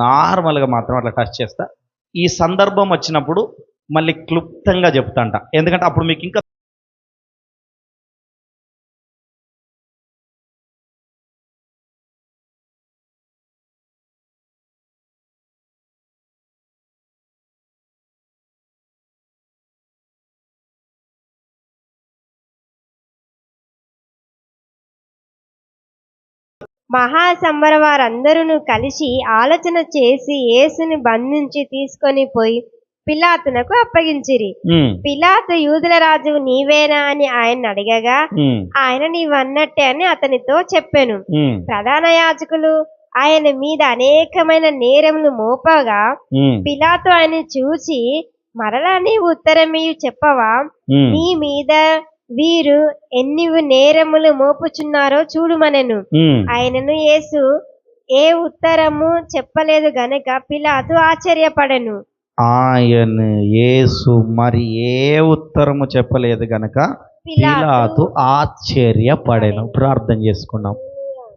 నార్మల్గా మాత్రం అట్లా టచ్ చేస్తా. ఈ సందర్భం వచ్చినప్పుడు మళ్ళీ క్లుప్తంగా చెప్తాంట, ఎందుకంటే అప్పుడు మీకు ఇంకా మహాసంబర వారందరూ కలిసి ఆలోచన చేసి యేసుని బంధించి తీసుకొని పోయి పిలాతునకు అప్పగించిరి. పిలాతు యూదుల రాజు నీవేనా అని ఆయన అడగగా ఆయన నీవన్నట్టే అని అతనితో చెప్పాను. ప్రధాన యాజకులు ఆయన మీద అనేకమైన నేరములు మోపగా పిలాతు ఆయన చూసి, మరలా నీవు ఉత్తరమీ చెప్పవా? నీ మీద వీరు ఎన్ని నేరములు మోపుచున్నారో చూడుమనెను. ఆయనను యేసు ఏ ఉత్తరము చెప్పలేదు గనక పిలాతు ఆశ్చర్యపడెను. ఆయన యేసు మరి ఏ ఉత్తరము చెప్పలేదు గనక పిలాతు ఆశ్చర్యపడెను. ప్రార్థన చేసుకున్నాం.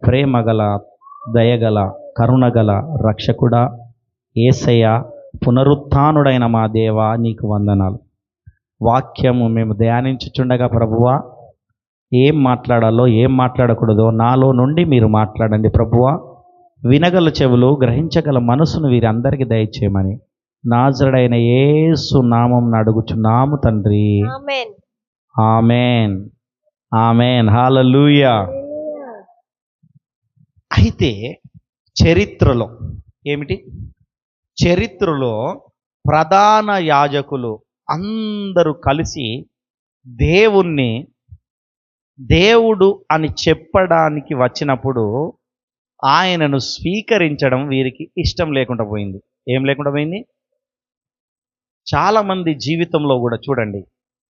ప్రేమగల, దయగల, కరుణగల రక్షకుడా యేసయ్య, పునరుత్థానుడైన మా దేవా, నీకు వందనాలు. వాక్యము మేము ధ్యానించుచుండగా ప్రభువా, ఏం మాట్లాడాలో ఏం మాట్లాడకూడదో నాలో నుండి మీరు మాట్లాడండి ప్రభువా. వినగల చెవులు, గ్రహించగల మనసును వీరందరికీ దయచేయమని నాజరుడైన యేసు నామం అడుగుచున్నాము తండ్రి. ఆమేన్, ఆమేన్, హల్లెలూయా. అయితే చరిత్రలో ఏమిటి? చరిత్రలో ప్రధాన యాజకులు అందరూ కలిసి దేవుడు అని చెప్పడానికి వచ్చినప్పుడు ఆయనను స్వీకరించడం వీరికి ఇష్టం లేకుండా పోయింది. ఏం లేకుండా పోయింది? చాలామంది జీవితంలో కూడా చూడండి,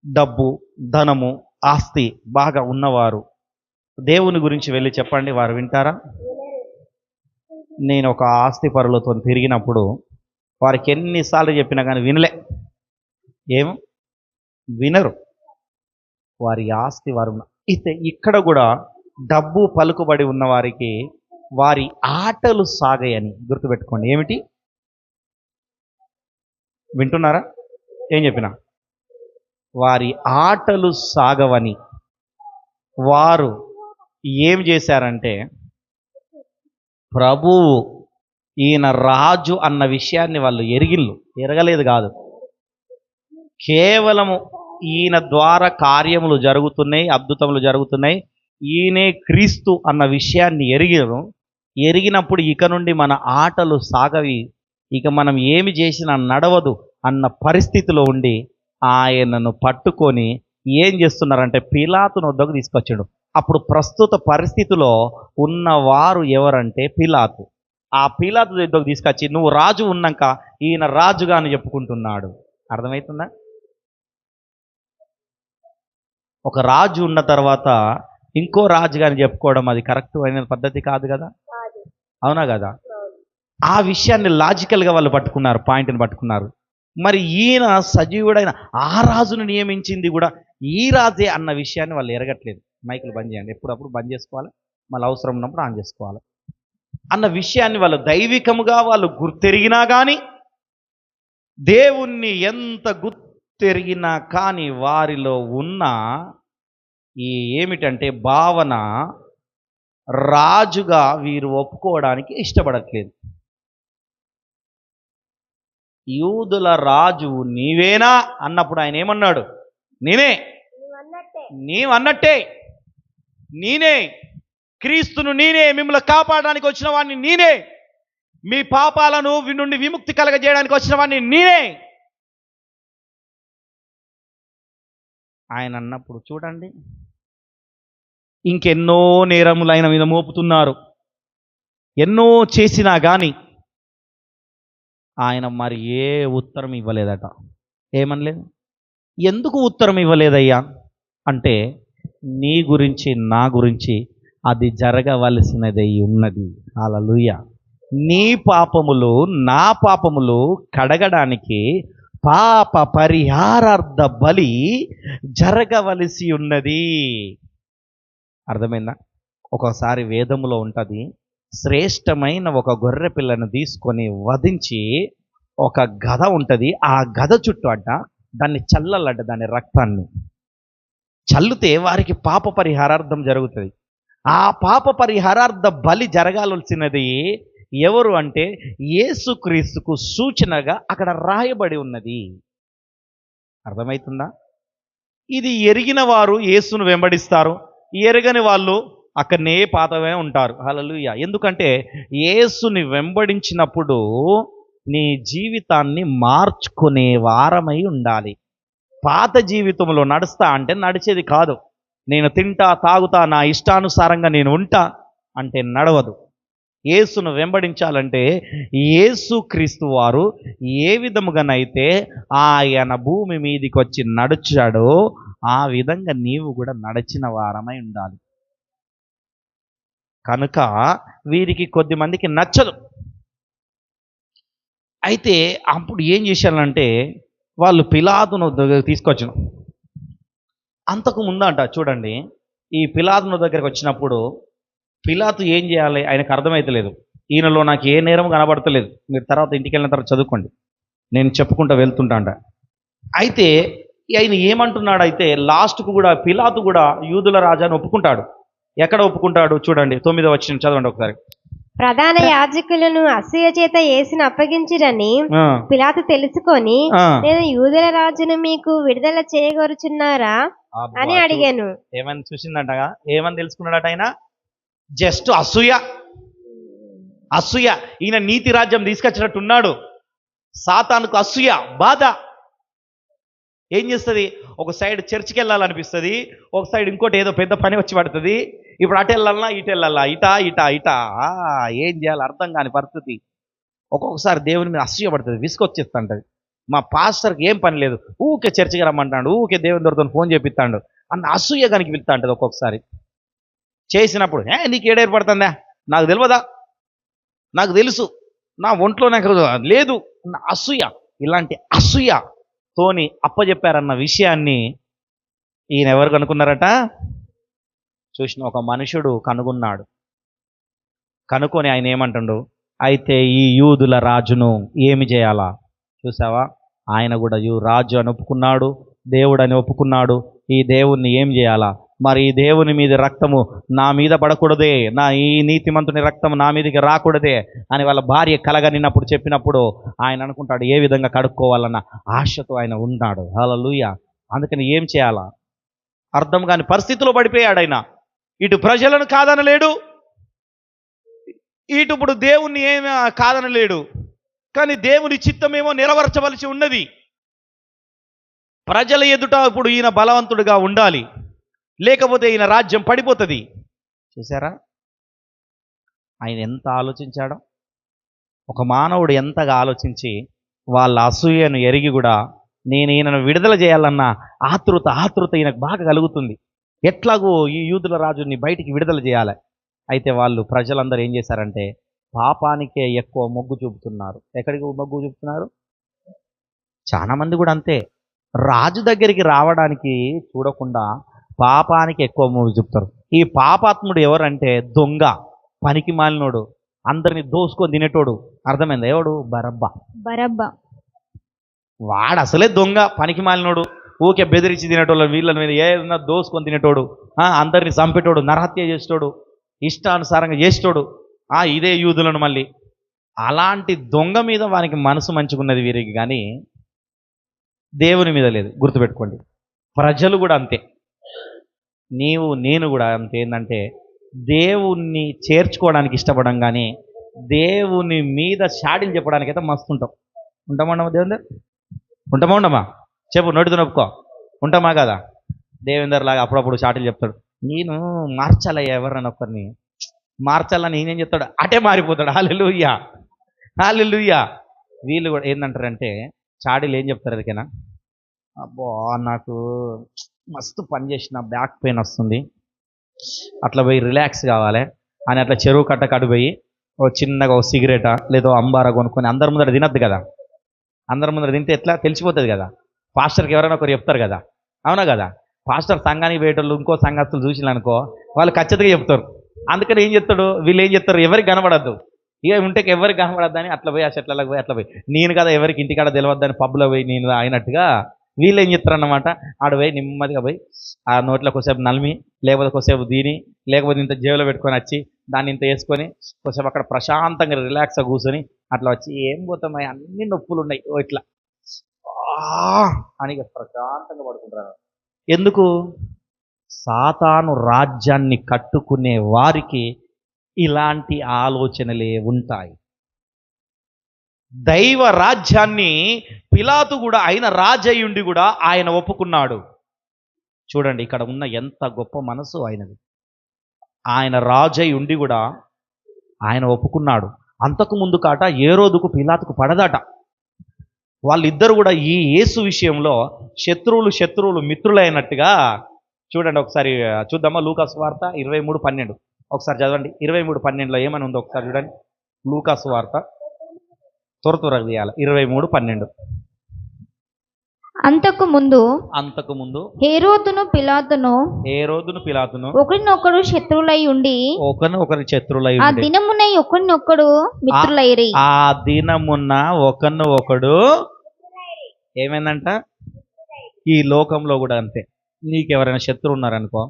డబ్బు, ధనము, ఆస్తి బాగా ఉన్నవారు దేవుని గురించి వెళ్ళి చెప్పండి, వారు వింటారా? నేను ఒక ఆస్తి పరులతో తిరిగినప్పుడు వారికి ఎన్నిసార్లు చెప్పినా కానీ ఏం వినరు. వారి ఆస్తి వారు. అయితే ఇక్కడ కూడా డబ్బు పలుకుబడి ఉన్న వారికి వారి ఆటలు సాగాయని గుర్తుపెట్టుకోండి. ఏమిటి? వింటున్నారా? ఏం చెప్పినా వారి ఆటలు సాగవని వారు ఏం చేశారంటే, ప్రభువు ఈయన రాజు అన్న విషయాన్ని వాళ్ళు ఎరగలేదు కాదు, కేవలము ఈయన ద్వారా కార్యములు జరుగుతున్నాయి, అద్భుతములు జరుగుతున్నాయి, ఈయనే క్రీస్తు అన్న విషయాన్ని ఎరిగినప్పుడు ఇక నుండి మన ఆటలు సాగవి, ఇక మనం ఏమి చేసినా నడవదు అన్న పరిస్థితిలో ఉండి ఆయనను పట్టుకొని ఏం చేస్తున్నారంటే పిలాతును వద్దకు తీసుకొచ్చాడు. అప్పుడు ప్రస్తుత పరిస్థితిలో ఉన్నవారు ఎవరంటే పిలాతు. ఆ పిలాతు వద్దకు తీసుకొచ్చి, నువ్వు రాజు ఉన్నాక ఈయన రాజుగా అని చెప్పుకుంటున్నాడు. అర్థమవుతుందా? ఒక రాజు ఉన్న తర్వాత ఇంకో రాజుగా అని చెప్పుకోవడం అది కరెక్ట్ అయిన పద్ధతి కాదు కదా, అవునా కదా? ఆ విషయాన్ని లాజికల్గా వాళ్ళు పట్టుకున్నారు, పాయింట్ని పట్టుకున్నారు. మరి ఈయన సజీవుడైన ఆ రాజును నియమించింది కూడా ఈ రాజే అన్న విషయాన్ని వాళ్ళు ఎరగట్లేదు. మైకులు బంద్ చేయండి, ఎప్పుడప్పుడు బంద్ చేసుకోవాలి, మళ్ళీ అవసరం ఉన్నప్పుడు ఆన్ చేసుకోవాలి అన్న విషయాన్ని వాళ్ళు దైవికముగా వాళ్ళు గుర్తెరిగినా కానీ, దేవుణ్ణి ఎంత గుర్తెరిగినా కానీ వారిలో ఉన్న ఈ ఏమిటంటే భావన రాజుగా వీరు ఒప్పుకోవడానికి ఇష్టపడట్లేదు. యూదుల రాజు నీవేనా అన్నప్పుడు ఆయన ఏమన్నాడు? నీవన్నట్టే, నేనే క్రీస్తును, నేనే మిమ్మల్ని కాపాడడానికి వచ్చిన వాడిని, నేనే మీ పాపాలను నుండి విముక్తి కలగజేయడానికి వచ్చిన వాడిని, నేనే ఆయన అన్నప్పుడు చూడండి, ఇంకెన్నో నేరములు ఆయన మీద మోపుతున్నారు, ఎన్నో చేసినా కానీ ఆయన మరి ఏ ఉత్తరం ఇవ్వలేదట. ఏమనలేదు. ఎందుకు ఉత్తరం ఇవ్వలేదయ్యా అంటే, నీ గురించి నా గురించి అది జరగవలసినదై ఉన్నది. హల్లెలూయా. నీ పాపములు నా పాపములు కడగడానికి పాప పరిహారార్థ బలి జరగవలసి ఉన్నది. అర్థమైందా? ఒకసారి వేదములో ఉంటుంది, శ్రేష్టమైన ఒక గొర్రె పిల్లను తీసుకొని వధించి, ఒక గద ఉంటుంది, ఆ గద చుట్టూ అడ్డ దాన్ని చల్లలడ్డ, దాని రక్తాన్ని చల్లితే వారికి పాప పరిహారార్థం జరుగుతుంది. ఆ పాప పరిహారార్థ బలి జరగాల్సినది ఎవరు అంటే యేసుక్రీస్తుకు సూచనగా అక్కడ రాయబడి ఉన్నది. అర్థమవుతుందా? ఇది ఎరిగిన వారు యేసును వెంబడిస్తారు, ఎరగని వాళ్ళు అక్కడనే పాతమే ఉంటారు. హల్లెలూయా. ఎందుకంటే యేసుని వెంబడించినప్పుడు నీ జీవితాన్ని మార్చుకునే వారమై ఉండాలి. పాత జీవితంలో నడుస్తా అంటే నడిచేది కాదు. నేను తింటా తాగుతా నా ఇష్టానుసారంగా నేను ఉంటా అంటే నడవదు. యేసును వెంబడించాలంటే యేసుక్రీస్తు వారు ఏ విధముగానైతే ఆయన భూమి మీదికి వచ్చి నడిచాడో ఆ విధంగా నీవు కూడా నడిచిన వారమై ఉండాలి. కనుక వీరికి కొద్ది మందికి నచ్చదు. అయితే అప్పుడు ఏం చేశారంటే వాళ్ళు పిలాతును తీసుకొచ్చాను. అంతకు ముందంట చూడండి, ఈ పిలాతును దగ్గరికి వచ్చినప్పుడు పిలాతు ఏం చేయాలి ఆయనకు అర్థమైతలేదు. ఈయనలో నాకు ఏ నేరం కనబడతలేదు. మీరు తర్వాత ఇంటికి వెళ్ళిన తర్వాత చదువుకోండి, నేను చెప్పుకుంటూ వెళ్తుంటాంట. అయితే ఆయన ఏమంటున్నాడు, అయితే లాస్ట్కు కూడా పిలాతు కూడా యూదుల రాజాను ఒప్పుకుంటాడు. ఎక్కడ ఒప్పుకుంటాడు చూడండి, 9వ వచనం చదవండి ఒకసారి. ప్రధాన యాజకులను అసూయ చేత యేసును అప్పగించిరని పిలాతు తెలుసుకొని, నేను యూదుల రాజును మీకు విడుదల చేయగోరుచున్నారా అని అడిగాను. ఏమని చూసిందంటగా, ఏమని తెలుసుకున్నాడట ఆయన? జస్ట్ అసూయ. ఈయన నీతి రాజ్యం తీసుకొచ్చినట్టున్నాడు. సాతానుకు అసూయ, బాధ ఏం చేస్తుంది? ఒక సైడ్ చర్చికి వెళ్ళాలనిపిస్తుంది, ఒక సైడ్ ఇంకోటి ఏదో పెద్ద పని వచ్చి పడుతుంది. ఇప్పుడు అటు వెళ్ళాలన్నా ఇటు వెళ్ళాలా, ఇటా ఏం చేయాలి అర్థం కాని పరిస్థితి. ఒక్కొక్కసారి దేవుని మీద అసూయ పడుతుంది, విసుకొచ్చేస్తుంటుంది. మా పాస్టర్కి ఏం పని లేదు, ఊకే చర్చికి రమ్మంటాడు, ఊకే దేవుని దొరతో ఫోన్ చేపిస్తాడు అన్న అసూయ కనుక వెళ్తా ఉంటుంది. ఒక్కొక్కసారి చేసినప్పుడు నీకు ఏడేర్పడుతుందా, నాకు తెలియదా, నాకు తెలుసు, నా ఒంట్లో నాకు లేదు అసూయ. ఇలాంటి అసూయతోని అప్పచెప్పారన్న విషయాన్ని ఈయన ఎవరు కనుక్కున్నారట? చూసిన ఒక మనుషుడు కనుగొన్నాడు. కనుక్కొని ఆయన ఏమంటాడు, అయితే ఈ యూదుల రాజును ఏమి చేయాలా? చూసావా, ఆయన కూడా రాజు అని ఒప్పుకున్నాడు, దేవుడు అని ఒప్పుకున్నాడు. ఈ దేవుణ్ణి ఏం చేయాలా? మరి ఈ దేవుని మీద రక్తము నా మీద పడకూడదే, ఈ నీతిమంతుని రక్తము నా మీదకి రాకూడదే అని వాళ్ళ భార్య కలగనినప్పుడు చెప్పినప్పుడు ఆయన అనుకుంటాడు ఏ విధంగా కడుక్కోవాలన్న ఆశతో ఆయన ఉన్నాడు. హల్లెలూయా. అందుకని ఏం చేయాలా అర్థం కాని పరిస్థితిలో పడిపోయాడు ఆయన. ఇటు ప్రజలను కాదనలేడు, ఇటు ఇప్పుడు దేవుణ్ణి ఏమి కాదనలేడు. కానీ దేవుని చిత్తమేమో నెరవేర్చవలసి ఉన్నది. ప్రజల ఎదుట ఇప్పుడు ఈయన బలవంతుడిగా ఉండాలి, లేకపోతే ఈయన రాజ్యం పడిపోతుంది. చూసారా ఆయన ఎంత ఆలోచించాడో? ఒక మానవుడు ఎంతగా ఆలోచించి వాళ్ళ అసూయను ఎరిగి కూడా నేను ఈయనను విడుదల చేయాలన్న ఆతృత ఈయనకు బాగా కలుగుతుంది. ఎట్లాగో ఈ యూదుల రాజుని బయటికి విడుదల చేయాలి. అయితే వాళ్ళు ప్రజలందరూ ఏం చేశారంటే పాపానికే ఎక్కువ మొగ్గు చూపుతున్నారు. ఎక్కడికి మొగ్గు చూపుతున్నారు? చాలా మంది కూడా అంతే, రాజు దగ్గరికి రావడానికి చూడకుండా పాపానికి ఎక్కువ మొగ్గు చూపుతారు. ఈ పాపాత్ముడు ఎవరంటే దొంగ, పనికి మాలినోడు, అందరిని దోసుకొని తినేటోడు. అర్థమైందా? ఎవడు? బరబ్బా. వాడు అసలే దొంగ, పనికి మాలినోడు, ఊకే బెదిరించి తినేటోళ్ళు, వీళ్ళ మీద ఏదన్నా దోసుకొని తినేటోడు, అందరిని చంపేటోడు, నరహత్య చేసేటోడు, ఇష్టానుసారంగా చేసేటోడు. ఇదే యూదులను మళ్ళీ అలాంటి దొంగ మీద వానికి మనసు మంచుకున్నది వీరికి, కానీ దేవుని మీద లేదు. గుర్తుపెట్టుకోండి, ప్రజలు కూడా అంతే, నేను కూడా అంతే. ఏంటంటే దేవుణ్ణి చేర్చుకోవడానికి ఇష్టపడం, కానీ దేవుని మీద షాడీలు చెప్పడానికి అయితే మస్తు ఉంటామా? దేవుని ఉంటామా? చెప్పు, నోటితో నొప్పుకో. ఉంటామా కదా? దేవేందర్ లాగా అప్పుడప్పుడు షాటీలు చెప్తాడు, నేను మార్చాలయ్యా, ఎవరన్నా ఒకరిని మార్చాలని నేనేం చెప్తాడు, అటే మారిపోతాడు. హల్లెలూయా. వీళ్ళు కూడా ఏంటంటారంటే చాడీలు ఏం చెప్తారు అదికేనా, అబ్బో నాకు మస్తు పని చేసిన బ్యాక్ పెయిన్ వస్తుంది, అట్లా పోయి రిలాక్స్ కావాలి అని అట్లా చెరువు కట్ట పోయి ఓ చిన్నగా ఓ సిగరెటా లేదో అంబారా కొనుక్కొని అందరి ముందర తినద్దు కదా. అందరి ముందర తింటే ఎట్లా తెలిసిపోతుంది కదా. పాస్టర్కి ఎవరైనా ఒకరు చెప్తారు కదా, అవునా కదా? పాస్టర్ సంఘానికి పోయేటోళ్ళు ఇంకో సంఘస్థులు చూసినారనుకో, వాళ్ళు ఖచ్చితంగా చెప్తారు, అందుకని ఏం చెప్తాడు, వీళ్ళు ఏం చెప్తారు, ఎవరికి కనబడద్దు, ఇక ఉంటే ఎవరికి కనబడద్దని అట్లా పోయి ఆ చెట్లకు పోయి అట్లా పోయి, నేను కదా ఎవరికి ఇంటికాడ తెలియద్దని పబ్లో పోయి నేను అయినట్టుగా వీళ్ళు ఏం చెప్తారు అన్నమాట. ఆడ పోయి నెమ్మదిగా పోయి ఆ నోట్లో కొద్దిసేపు నలిమి, లేకపోతే కొద్దిసేపు దీని, లేకపోతే ఇంత జేబులో పెట్టుకొని వచ్చి దాన్ని ఇంత వేసుకొని కొద్దిసేపు అక్కడ ప్రశాంతంగా రిలాక్స్గా కూర్చొని అట్లా వచ్చి ఏం పోతామయ్య అన్ని నొప్పులు ఉన్నాయి ఇట్లా అని ప్రశాంతంగా పడుకుంటారు. ఎందుకు? సాతాను రాజ్యాన్ని కట్టుకునే వారికి ఇలాంటి ఆలోచనలే ఉంటాయి. దైవ రాజ్యాన్ని పిలాతు కూడా ఆయన రాజయ్యుండి కూడా ఆయన ఒప్పుకున్నాడు. చూడండి ఇక్కడ ఉన్న ఎంత గొప్ప మనసు ఆయనది. ఆయన రాజయ్యుండి కూడా ఆయన ఒప్పుకున్నాడు. అంతకు ముందు కాట హేరోదుకు పిలాతుకు పడదట. వాళ్ళిద్దరు కూడా ఈ యేసు విషయంలో శత్రువులు మిత్రులైనట్టుగా. చూడండి ఒకసారి చూద్దామా, లూకా సువార్త 23:12 ఒకసారి చదవండి. 23:12 ఏమని ఉందో ఒకసారి చూడండి. లూకా సువార్త త్వరగా తీయాలి. 23:12. అంతకు ముందు హేరోదును పిలాతును ఒకరినొకడు శత్రువులై ఉండి ఆ దినమున ఒకరినొకడు మిత్రులైరి. ఆ దినమున ఒకరినొకడు ఏమైందంట? ఈ లోకంలో కూడా అంతే. నీకెవరైనా శత్రువు ఉన్నారనుకో,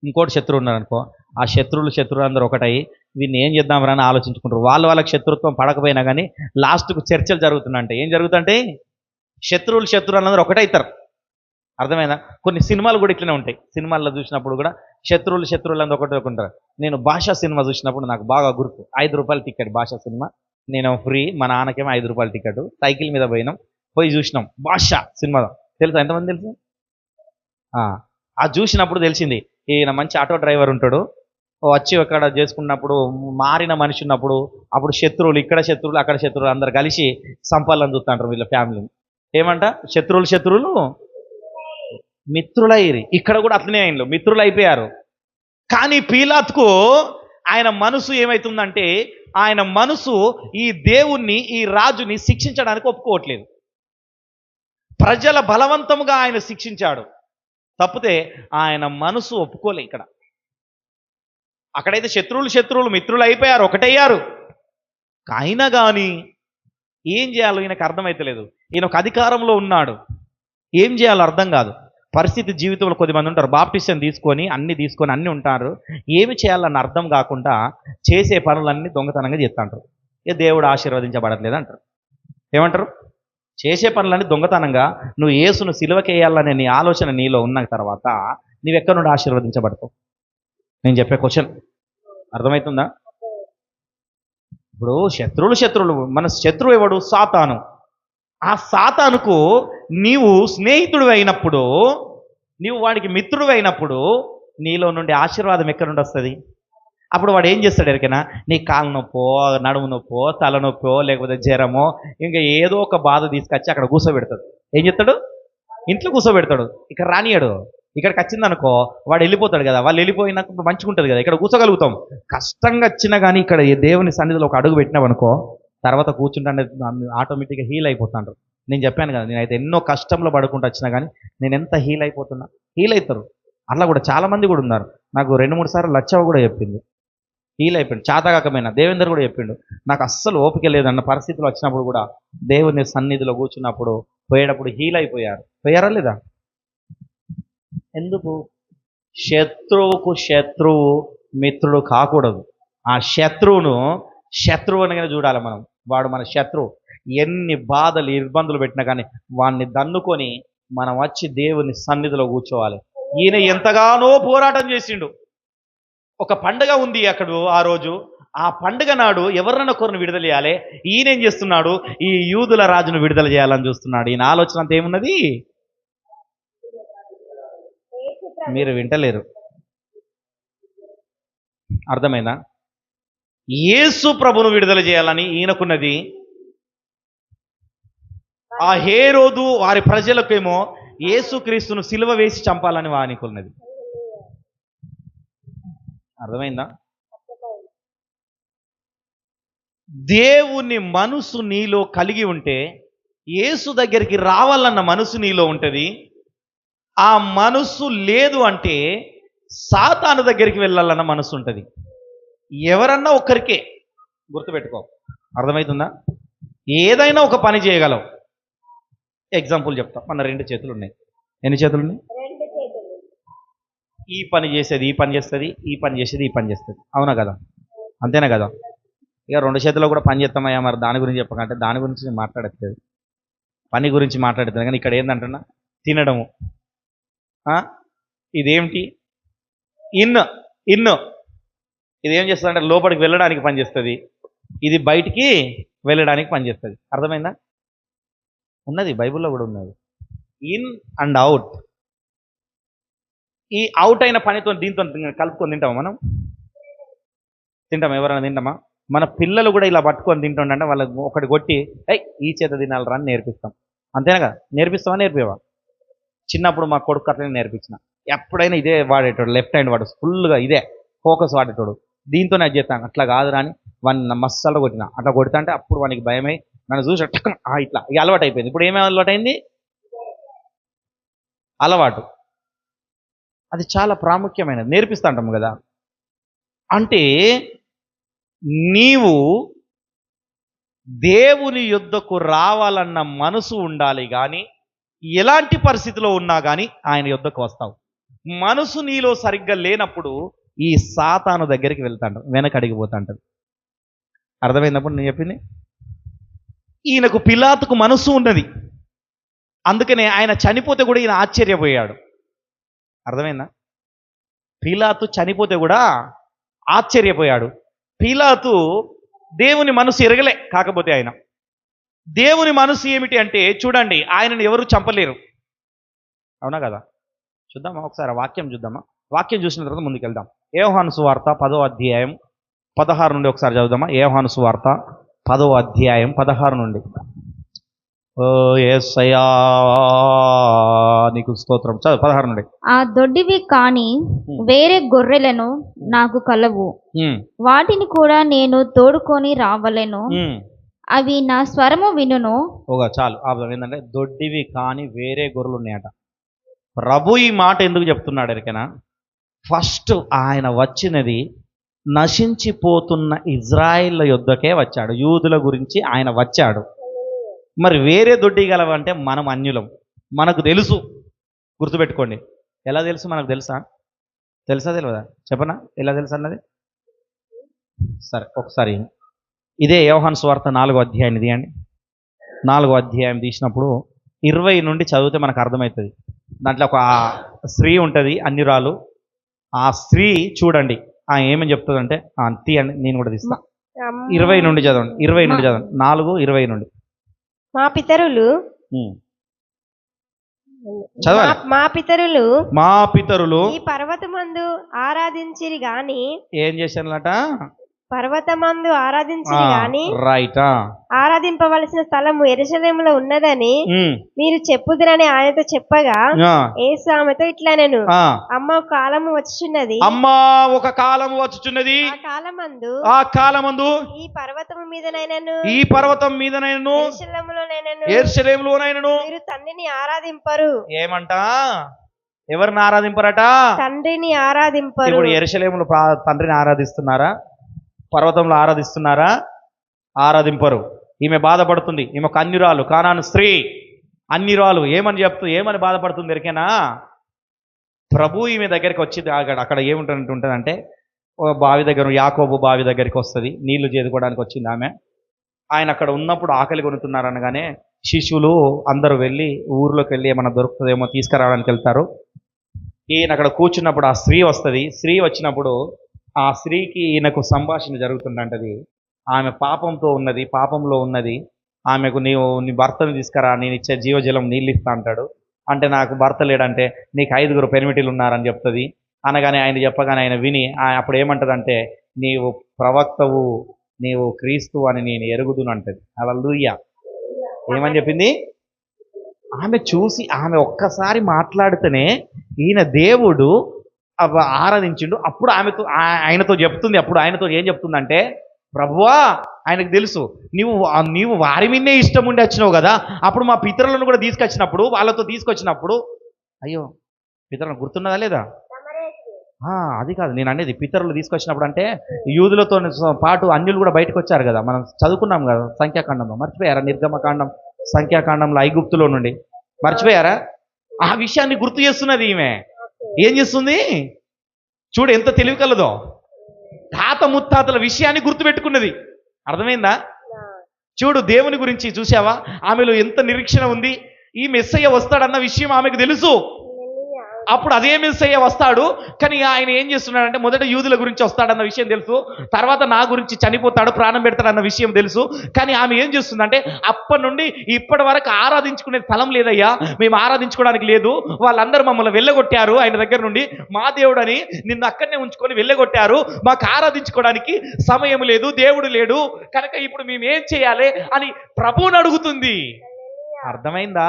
ఇంకోటి శత్రువు ఉన్నారనుకో, ఆ శత్రువులు అందరూ ఒకటై వీడిని ఏం చేద్దాంరా అని ఆలోచించుకుంటారు. వాళ్ళకి శత్రుత్వం పడకపోయినా కానీ లాస్ట్కు చర్చలు జరుగుతుందంటే ఏం జరుగుతుంటే శత్రువులందరూ ఒకటైతారు. అర్థమైందా? కొన్ని సినిమాలు కూడా ఇట్లనే ఉంటాయి. సినిమాల్లో చూసినప్పుడు కూడా శత్రువులందరూ ఒకటే. నేను భాషా సినిమా చూసినప్పుడు నాకు బాగా గుర్తు. 5 రూపాయల టికెట్ భాషా సినిమా, నేను ఫ్రీ, మా నాన్నకేమో 5 రూపాయల టికెట్. సైకిల్ మీద పోయి చూసినాం భాషా సినిమా. తెలుసా? ఎంతమంది తెలుసు? ఆ చూసినప్పుడు తెలిసింది ఈయన మంచి ఆటో డ్రైవర్ ఉంటాడు, వచ్చి అక్కడ చేసుకున్నప్పుడు మారిన మనిషి ఉన్నప్పుడు అప్పుడు శత్రువులు ఇక్కడ శత్రువులు అక్కడ శత్రువులు అందరు కలిసి సంపాలని చూస్తుంటారు వీళ్ళ ఫ్యామిలీని. ఏమంట? శత్రువులు మిత్రులయ్యి. ఇక్కడ కూడా అట్లనే అయింది, మిత్రులు అయిపోయారు. కానీ పీలాతుకు ఆయన మనసు ఏమవుతుందంటే ఆయన మనసు ఈ దేవుణ్ణి ఈ రాజుని శిక్షించడానికి ఒప్పుకోవట్లేదు. ప్రజల బలవంతముగా ఆయన శిక్షించాడు తప్పితే ఆయన మనసు ఒప్పుకోలే. అక్కడైతే శత్రువులు మిత్రులు అయిపోయారు, ఒకటయ్యారు. అయినా కానీ ఏం చేయాలో ఈయనకు అర్థమైతలేదు. ఈయన ఒక అధికారంలో ఉన్నాడు, ఏం చేయాలో అర్థం కాదు. పరిస్థితి జీవితంలో కొద్దిమంది ఉంటారు, బాప్టిజం తీసుకొని అన్ని ఉంటారు, ఏమి చేయాలన్న అర్థం కాకుండా చేసే పనులన్నీ దొంగతనంగా చేస్తుంటారు. ఇక దేవుడు ఆశీర్వదించబడట్లేదు అంటారు. ఏమంటారు? చేసే పనులన్నీ దొంగతనంగా, నువ్వు యేసును సిలువకేయాలనే నీ ఆలోచన నీలో ఉన్న తర్వాత నీవెక్కడి నుండి ఆశీర్వదించబడతావు? నేను చెప్పే క్వశ్చన్ అర్థమవుతుందా? ఇప్పుడు శత్రువులు మన శత్రువు ఎవడు? సాతాను. ఆ సాతానుకు నీవు స్నేహితుడు అయినప్పుడు, నీవు వాడికి మిత్రుడు అయినప్పుడు నీలో నుండి ఆశీర్వాదం ఎక్కడి నుండి వస్తుంది? అప్పుడు వాడు ఏం చేస్తాడు ఎరికైనా? నీ కాలు నొప్పో, నడుము నొప్పో, తలనొప్పో, లేకపోతే జ్వరమో, ఇంకా ఏదో ఒక బాధ తీసుకొచ్చి అక్కడ కూర్చోబెడతాడు. ఏం చేస్తాడు? ఇంట్లో కూర్చోబెడతాడు. ఇక్కడ రానియాడు. ఇక్కడికి వచ్చిందనుకో వాడు వెళ్ళిపోతాడు కదా. వాళ్ళు వెళ్ళిపోయినాక మంచుకుంటుంది కదా, ఇక్కడ కూర్చోగలుగుతాం. కష్టంగా వచ్చినా కానీ ఇక్కడ దేవుని సన్నిధిలో ఒక అడుగు పెట్టినావనుకో తర్వాత కూర్చుంటే ఆటోమేటిక్గా హీల్ అయిపోతాంటారు. నేను చెప్పాను కదా, నేనైతే ఎన్నో కష్టంలో పడుకుంటూ వచ్చినా కానీ నేను ఎంత హీల్ అయిపోతున్నా. హీల్ అవుతారు. అట్లా కూడా చాలామంది కూడా ఉన్నారు. నాకు 2-3 సార్లు లచ్చవ కూడా చెప్పింది, హీల్ అయిపోయింది. చాతకాకమైన దేవేందర్ కూడా చెప్పిండు, నాకు అస్సలు ఓపిక లేదన్న పరిస్థితులు వచ్చినప్పుడు కూడా దేవుని సన్నిధిలో కూర్చున్నప్పుడు పోయేటప్పుడు హీల్ అయిపోయారు. పోయారా లేదా? ఎందుకు? శత్రువుకు శత్రువు మిత్రుడు కాకూడదు. ఆ శత్రువు అనగానే చూడాలి మనం. వాడు మన శత్రువు. ఎన్ని బాధలు ఇబ్బందులు పెట్టినా కానీ వాడిని దన్నుకొని మనం వచ్చి దేవుని సన్నిధిలో కూర్చోవాలి. ఈయన ఎంతగానో పోరాటం చేసిండు. ఒక పండుగ ఉంది అక్కడ ఆ రోజు. ఆ పండుగ నాడు ఎవరినైనా ఒకరిని విడుదల చేయాలి. ఈయన ఏం చేస్తున్నాడు? ఈ యూదుల రాజును విడుదల చేయాలని చూస్తున్నాడు. ఈయన ఆలోచన అంత ఏమున్నది? మీరు వింటలేరు. అర్థమైందా? యేసు ప్రభును విడుదల చేయాలని ఈయనకున్నది. ఆ హేరోదు వారి ప్రజలకేమో యేసుక్రీస్తును సిలువ వేసి చంపాలని వానికున్నది. అర్థమైందా? దేవుని మనసు నీలో కలిగి ఉంటే, యేసు దగ్గరికి రావాలన్న మనసు నీలో ఉంటుంది. ఆ మనసు లేదు అంటే సాతాను దగ్గరికి వెళ్ళాలన్న మనసు ఉంటుంది. ఎవరన్నా ఒక్కరికే, గుర్తుపెట్టుకో, అర్థమవుతుందా? ఏదైనా ఒక పని చేయగలవు. ఎగ్జాంపుల్ చెప్తా. మన 2 చేతులు ఉన్నాయి. ఎన్ని చేతులు ఉన్నాయి? 2 చేతులు. ఈ పని చేసేది ఈ పని చేస్తుంది, ఈ పని చేసేది ఈ పని చేస్తుంది. అవునా కదా? అంతేనా కదా? ఇక 2 చేతుల్లో కూడా పని చేస్తామయ్యా, మరి దాని గురించి చెప్పకంటే దాని గురించి నేను మాట్లాడట్లేదు, పని గురించి మాట్లాడుతుంది. కానీ ఇక్కడ ఏంటంటున్నా, తినడము. ఇదేమిటి? ఇన్ను ఇదేం చేస్తుందంటే లోపలికి వెళ్ళడానికి పనిచేస్తుంది, ఇది బయటికి వెళ్ళడానికి పనిచేస్తుంది. అర్థమైందా? ఉన్నది, బైబిల్లో కూడా ఉన్నది. In and out. ఈ అవుట్ అయిన పనితో దీంతో కలుపుకొని తింటామా మనం? తింటాం? ఎవరైనా తింటామా? మన పిల్లలు కూడా ఇలా పట్టుకొని తింటుండే వాళ్ళకి ఒకటి కొట్టి ఈ చేత తినాలరా అని నేర్పిస్తాం. అంతేనా కదా? నేర్పిస్తావా? నేర్పేవా? చిన్నప్పుడు మా కొడుకు అట్లనే నేర్పించిన. ఎప్పుడైనా ఇదే వాడేటోడు, లెఫ్ట్ హ్యాండ్ వాడు, ఫుల్గా ఇదే ఫోకస్ వాడేటోడు. దీంతోనే అది చేస్తాను. అట్లా కాదు రాని వాడిని మస్సాలు కొట్టిన. అట్లా కొడతా అంటే అప్పుడు వానికి భయమై నన్ను చూసి ఇట్లా ఇక అలవాటు అయిపోయింది. ఇప్పుడు ఏమేమి అలవాటు అయింది? అలవాటు. అది చాలా ప్రాముఖ్యమైనది. నేర్పిస్తా అంటాం కదా. అంటే నీవు దేవుని యుద్ధకు రావాలన్న మనసు ఉండాలి, కానీ ఎలాంటి పరిస్థితిలో ఉన్నా కానీ ఆయన యుద్ధకు వస్తావు. మనసు నీలో సరిగ్గా లేనప్పుడు ఈ సాతాను దగ్గరికి వెళ్తాడు, వెనకడిగిపోతాంటది. అర్థమైనప్పుడు నేను చెప్పింది. ఈయనకు పిలాతుకు మనసు ఉన్నది, అందుకనే ఆయన చనిపోతే కూడా ఈయన ఆశ్చర్యపోయాడు. అర్థమైందా? పిలాతు చనిపోతే కూడా ఆశ్చర్యపోయాడు. పిలాతు దేవుని మనసు ఎరగలే. కాకపోతే ఆయన దేవుని మనసు ఏమిటి అంటే, చూడండి, ఆయనను ఎవరు చంపలేరు. అవునా కదా? చూద్దామా ఒకసారి వాక్యం చూద్దామా? వాక్యం చూసిన తర్వాత ముందుకెళ్దాం. యోహాను సువార్త 10వ అధ్యాయం 16 నుండి ఒకసారి చదువుదామా? యోహాను సువార్త 10వ అధ్యాయం 16 నుండి. ఓ యేసయ్యా నీకు స్తోత్రం. చదువు 16 నుండి. ఆ దొడ్డివి కాని వేరే గొర్రెలను నాకు కలవు, వాటిని కూడా నేను తోడుకొని రావలెను, అవి నా స్వరము వినును. చాలు. ఏంటంటే దొడ్డివి కాని వేరే గొర్రెలు ఉన్నాయట. ప్రభు ఈ మాట ఎందుకు చెప్తున్నాడు ఎరికనా? ఫస్ట్ ఆయన వచ్చినది నశించిపోతున్న ఇజ్రాయిల్ యుద్ధకే వచ్చాడు. యూదుల గురించి ఆయన వచ్చాడు. మరి వేరే దొడ్డి గలవంటే మనం అన్యులం, మనకు తెలుసు. గుర్తుపెట్టుకోండి. ఎలా తెలుసు? మనకు తెలుసా? తెలియదా? చెప్పనా ఎలా తెలుసు అన్నది? సరే ఒకసారి ఇదే యోహాను సువార్త 4వ అధ్యాయం తీయండి. 4వ అధ్యాయం తీసినప్పుడు 20 నుండి చదివితే మనకు అర్థమవుతుంది. దాంట్లో ఒక స్త్రీ ఉంటుంది, అన్యురాలు. ఆ స్త్రీ చూడండి ఏమని చెప్తుందంటే, తీయండి నేను కూడా తీస్తా. 20 నుండి చదవండి. 20 నుండి చదవండి. 4:20 నుండి. మా పితరులు ఈ పర్వతమందు ఆరాధించిరి గాని ఏం చేశారట? పర్వతమందు ఆరాధించిరి గాని రైటా ఆరాధింపవలసిన స్థలము యెరూషలేములో ఉన్నదని మీరు చెప్పుదురని ఆయనతో చెప్పగా, యేసు ఆమెతో ఇట్లా నేను అమ్మ ఒక కాలము వచ్చుచున్నది, అమ్మా ఒక కాలము వచ్చుచున్నది, ఆ కాలమందు ఈ పర్వతము మీదనైనను యెరూషలేములోనైనను మీరు తండ్రిని ఆరాధింపరు. ఏమంట? ఎవరిని ఆరాధింపరట? తండ్రిని ఆరాధింపరు. ఇప్పుడు యెరూషలేములో తండ్రిని ఆరాధిస్తున్నారా? పర్వతంలో ఆరాధిస్తున్నారా? ఆరాధింపరు. ఈమె బాధపడుతుంది. ఈమె ఒక అన్యురాలు, కానాను స్త్రీ, అన్యురాలు. ఏమని బాధపడుతుంది ఎరికేనా? ప్రభు ఈమె దగ్గరికి వచ్చి అక్కడ ఏముంటుందంటే, బావి దగ్గర, యాకోబు బావి దగ్గరికి వస్తుంది, నీళ్లు చేదుకోవడానికి వచ్చింది ఆమె. ఆయన అక్కడ ఉన్నప్పుడు ఆకలి కొనుతున్నారనగానే శిష్యులు అందరూ వెళ్ళి ఊర్లోకి వెళ్ళి ఏమన్నా దొరుకుతుందేమో తీసుకురావడానికి వెళ్తారు. ఈయన అక్కడ కూర్చున్నప్పుడు ఆ స్త్రీ వస్తుంది. స్త్రీ వచ్చినప్పుడు ఆ స్త్రీకి ఈయనకు సంభాషణ జరుగుతుందంటది. ఆమె పాపంలో ఉన్నది. ఆమెకు నీ భర్తను తీసుకురా, నేను ఇచ్చే జీవజలం నీళ్ళు ఇస్తా అంటాడు. అంటే నాకు భర్త లేడంటే నీకు 5 పెనిమిటిలు ఉన్నారని చెప్తుంది. అనగానే ఆయన చెప్పగానే ఆయన విని అప్పుడు ఏమంటదంటే, నీవు ప్రవక్తవు, నీవు క్రీస్తు అని నేను ఎరుగుదును అంటది. హల్లెలూయా. ఏమని చెప్పింది? ఆమె చూసి ఆమె ఒక్కసారి మాట్లాడితేనే ఈయన దేవుడు ఆరాధించిండు. అప్పుడు ఆయనతో చెప్తుంది. అప్పుడు ఆయనతో ఏం చెప్తుందంటే, ప్రభువా, ఆయనకు తెలుసు నీవు వారి మీదే ఇష్టం ఉండి వచ్చినావు కదా, అప్పుడు మా పితరులను కూడా తీసుకొచ్చినప్పుడు, వాళ్ళతో తీసుకొచ్చినప్పుడు, అయ్యో పితరులను గుర్తున్నదా లేదా? అది కాదు నేను అనేది. పితరులు తీసుకొచ్చినప్పుడు అంటే యూదులతో పాటు అన్యులు కూడా బయటకు వచ్చారు కదా, మనం చదువుకున్నాం కదా సంఖ్యాకాండంలో. మర్చిపోయారా? నిర్గమకాండం, సంఖ్యాకాండంలో ఐగుప్తులో నుండి మర్చిపోయారా? ఆ విషయాన్ని గుర్తు చేస్తున్నది ఈమె. ఏం చేస్తుంది చూడు, ఎంత తెలివి కలదో. తాత ముత్తాతల విషయాన్ని గుర్తుపెట్టుకున్నది. అర్థమైందా? చూడు, దేవుని గురించి చూసావా, ఆమెలో ఎంత నిరీక్షణ ఉంది. ఈ మెస్సయ్య వస్తాడన్న విషయం ఆమెకు తెలుసు. అప్పుడు అదే మెస్సయ్య వస్తాడు, కానీ ఆయన ఏం చేస్తున్నాడంటే మొదట యూదుల గురించి వస్తాడన్న విషయం తెలుసు, తర్వాత నా గురించి చనిపోతాడు, ప్రాణం పెడతాడన్న విషయం తెలుసు. కానీ ఆమె ఏం చేస్తుందంటే అప్పటి నుండి ఇప్పటి వరకు ఆరాధించుకునే స్థలం లేదయ్యా, మేము ఆరాధించుకోవడానికి లేదు, వాళ్ళందరూ మమ్మల్ని వెళ్ళగొట్టారు ఆయన దగ్గర నుండి, మా దేవుడని నిన్ను అక్కడనే ఉంచుకొని వెళ్ళగొట్టారు, మాకు ఆరాధించుకోవడానికి సమయం లేదు, దేవుడు లేడు, కనుక ఇప్పుడు మేము ఏం చేయాలి అని ప్రభువుని అడుగుతుంది. అర్థమైందా?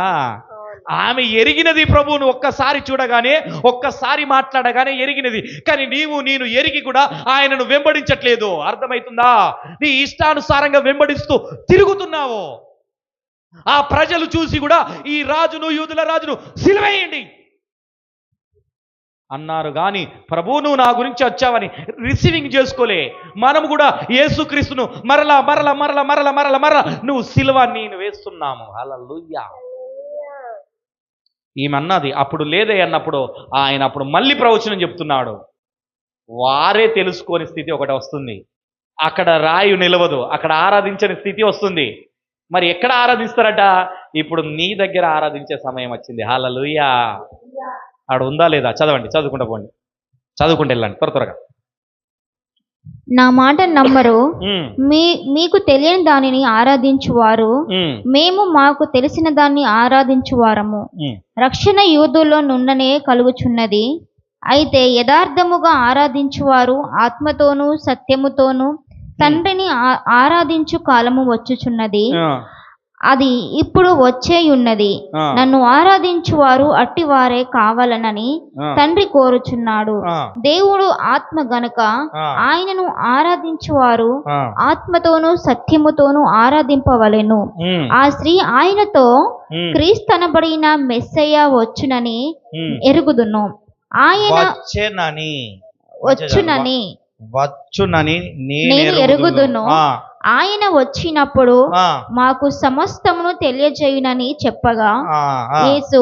ఆమె ఎరిగినది ప్రభువును ఒక్కసారి చూడగానే, ఒక్కసారి మాట్లాడగానే ఎరిగినది. కానీ నేను ఎరిగి కూడా ఆయనను వెంబడించట్లేదు. అర్థమవుతుందా? నీ ఇష్టానుసారంగా వెంబడిస్తూ తిరుగుతున్నావు. ఆ ప్రజలు చూసి కూడా ఈ రాజును, యూదుల రాజును సిలువేయండి అన్నారు. కానీ ప్రభువు నా గురించి వచ్చావని రిసీవింగ్ చేసుకోలే. మనం కూడా యేసుక్రీస్తును మరలా మరల మరల మరల మరల మరల నువ్వు సిలువ నేను వేస్తున్నాము. హల్లెలూయా. ఈమెన్నది అప్పుడు లేదే అన్నప్పుడు ఆయన అప్పుడు మళ్ళీ ప్రవచనం చెప్తున్నాడు. వారే తెలుసుకోని స్థితి ఒకటి వస్తుంది, అక్కడ రాయి నిలవదు, అక్కడ ఆరాధించని స్థితి వస్తుంది. మరి ఎక్కడ ఆరాధిస్తారట? ఇప్పుడు నీ దగ్గర ఆరాధించే సమయం వచ్చింది. హల్లెలూయా. ఆడ ఉందా లేదా? చదవండి, చదువుకుంటా పోండి, చదువుకుంటూ వెళ్ళండి త్వరగా. నా మాట నమ్మరు, మీకు తెలియని దానిని ఆరాధించువారు, మేము మాకు తెలిసిన దాన్ని ఆరాధించువారము. రక్షణ యూదుల్లో నుండనే కలుగుచున్నది. అయితే యథార్థముగా ఆరాధించువారు ఆత్మతోనూ సత్యముతోనూ తండ్రిని ఆరాధించు కాలము వచ్చుచున్నది, అది ఇప్పుడు వచ్చేయున్నది. నన్ను ఆరాధించువారు అట్టివారే కావాలనని తండ్రి కోరుచున్నాడు. దేవుడు ఆత్మ గనుక ఆయనను ఆరాధించువారు ఆత్మతోనూ సత్యముతోనూ ఆరాధింపవలెను. ఆ స్త్రీ ఆయనతో క్రీస్తనబడిన మెస్సయ్య వచ్చునని ఎరుగుదును. ఆయన వచ్చునని నేను ఎరుగుదును. ఆయన వచ్చినప్పుడు మాకు సమస్తమును తెలియజేయునని చెప్పగా, యేసు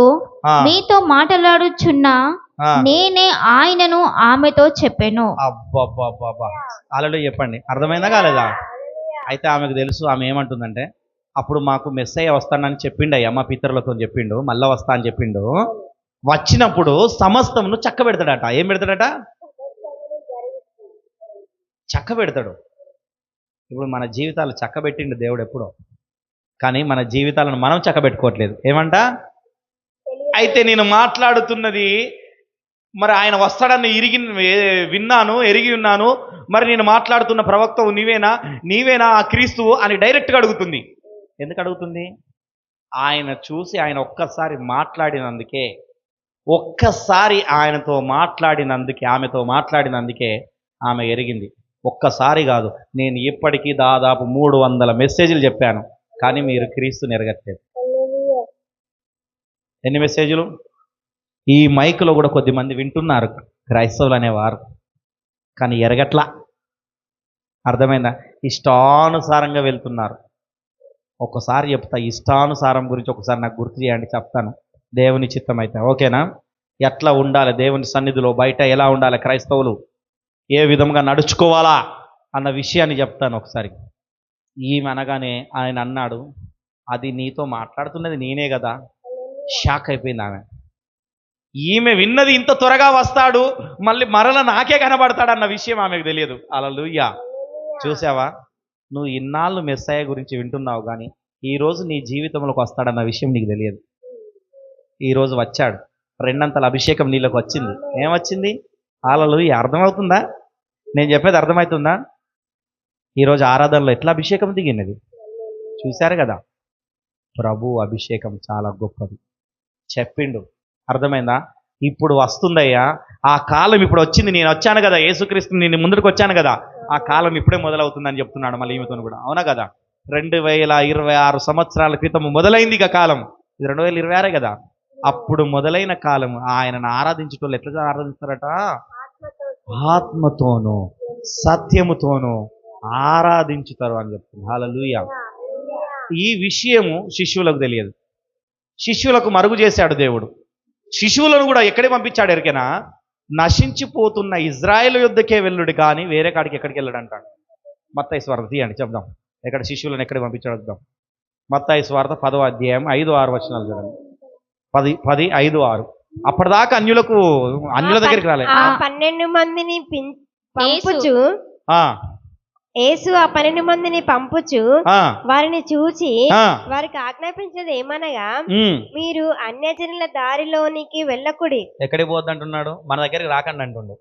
మీతో మాట్లాడుచున్న నేనే ఆయనను ఆమెతో చెప్పాను. అలా చెప్పండి, అర్థమైందా కాలేదా? అయితే ఆమెకు తెలుసు. ఆమె ఏమంటుందంటే, అప్పుడు మాకు మెస్సయ్య వస్తానని చెప్పిండు అయ్యా, మా పితరులతో చెప్పిండు, మళ్ళా వస్తా అని చెప్పిండు. వచ్చినప్పుడు సమస్తమును చక్క పెడతాడట. ఏం పెడతాడట? చక్క పెడతాడు. ఇప్పుడు మన జీవితాలు చక్కబెట్టిండు దేవుడు ఎప్పుడో, కానీ మన జీవితాలను మనం చక్కబెట్టుకోవట్లేదు. ఏమంట? అయితే నేను మాట్లాడుతున్నది మరి ఆయన వస్తాడని విన్నాను, ఎరిగి ఉన్నాను. మరి నేను మాట్లాడుతున్న ప్రవక్తవు నీవేనా ఆ క్రీస్తువు అని డైరెక్ట్గా అడుగుతుంది. ఎందుకు అడుగుతుంది? ఆయన చూసి ఆయన ఒక్కసారి మాట్లాడినందుకే, ఒక్కసారి ఆయనతో మాట్లాడినందుకే, ఆమెతో మాట్లాడినందుకే ఆమె ఎరిగింది. ఒక్కసారి కాదు, నేను ఇప్పటికీ దాదాపు 300 మెసేజ్లు చెప్పాను, కానీ మీరు క్రీస్తుని ఎరగట్లేదు. ఎన్ని మెసేజ్లు? ఈ మైకులో కూడా కొద్దిమంది వింటున్నారు క్రైస్తవులు అనేవారు, కానీ ఎరగట్లా. అర్థమైందా? ఇష్టానుసారంగా వెళ్తున్నారు. ఒక్కసారి చెప్తా, ఇష్టానుసారం గురించి ఒకసారి నాకు గుర్తు చేయండి, చెప్తాను. దేవుని చిత్తం అయితే ఓకేనా? ఎట్లా ఉండాలి దేవుని సన్నిధిలో, బయట ఎలా ఉండాలి, క్రైస్తవులు ఏ విధంగా నడుచుకోవాలా అన్న విషయాన్ని చెప్తాను ఒకసారి. ఈమె అనగానే ఆయన అన్నాడు, అది నీతో మాట్లాడుతున్నది నేనే కదా. షాక్ అయిపోయింది ఆమె. ఈమె విన్నది ఇంత త్వరగా వస్తాడు, మళ్ళీ మరల నాకే కనబడతాడు అన్న విషయం ఆమెకు తెలియదు. హల్లెలూయా. చూసావా, నువ్వు ఇన్నాళ్ళు మెస్సయ్య గురించి వింటున్నావు, కానీ ఈరోజు నీ జీవితంలోకి వస్తాడన్న విషయం నీకు తెలియదు. ఈరోజు వచ్చాడు, 2 అభిషేకం నీళ్ళకి వచ్చింది. ఏమొచ్చింది? హల్లెలూయా. అర్థమవుతుందా? నేను చెప్పేది అర్థమవుతుందా? ఈరోజు ఆరాధనలో ఎట్లా అభిషేకం దిగినది చూశారు కదా. ప్రభు అభిషేకం చాలా గొప్పది చెప్పిండు. అర్థమైందా? ఇప్పుడు వస్తుందయ్యా ఆ కాలం, ఇప్పుడు వచ్చింది. నేను వచ్చాను కదా, యేసుక్రీస్తు నేను ముందుకు వచ్చాను కదా, ఆ కాలం ఇప్పుడే మొదలవుతుందని చెప్తున్నాడు మళ్ళీ ఈమెతో కూడా. అవునా కదా? 2026 సంవత్సరాల క్రితం మొదలైంది ఇక కాలం. ఇది 2026 కదా. అప్పుడు మొదలైన కాలం ఆయనను ఆరాధించేటోళ్ళు ఎట్లా ఆరాధిస్తారట? ఆత్మతోనూ సత్యముతోనూ ఆరాధించుతారు అని చెప్తుంది. హల్లెలూయా. ఈ విషయము శిష్యులకు తెలియదు. శిష్యులకు మరుగు చేశాడు దేవుడు. శిశువులను కూడా ఎక్కడికి పంపించాడు ఎరికెనా? నశించిపోతున్న ఇజ్రాయేల్ యుద్ధకే వెళ్ళుడు కానీ వేరే కాడికి ఎక్కడికి వెళ్ళాడు అంటాడు. మత్తయి స్వార్థ తీయండి చెప్దాం, ఎక్కడ శిష్యులను ఎక్కడికి పంపించాడు చూద్దాం. మత్తయి స్వార్థ 10వ అధ్యాయం 5-6 వచనాలు చూడండి. 10:5-6. అప్పటిదాకా అన్యుల దగ్గరికి రాలేదు. ఆ 12 మందిని పంపుచు యేసు ఆ 12 మందిని పంపుచు వారిని చూచి వారికి ఆజ్ఞాపించేది ఏమనగా, మీరు అన్యజనుల దారిలోనికి వెళ్ళకుడి. ఎక్కడికి పోద్దంటున్నాడు? మన దగ్గరికి రాకండి అంటుండు.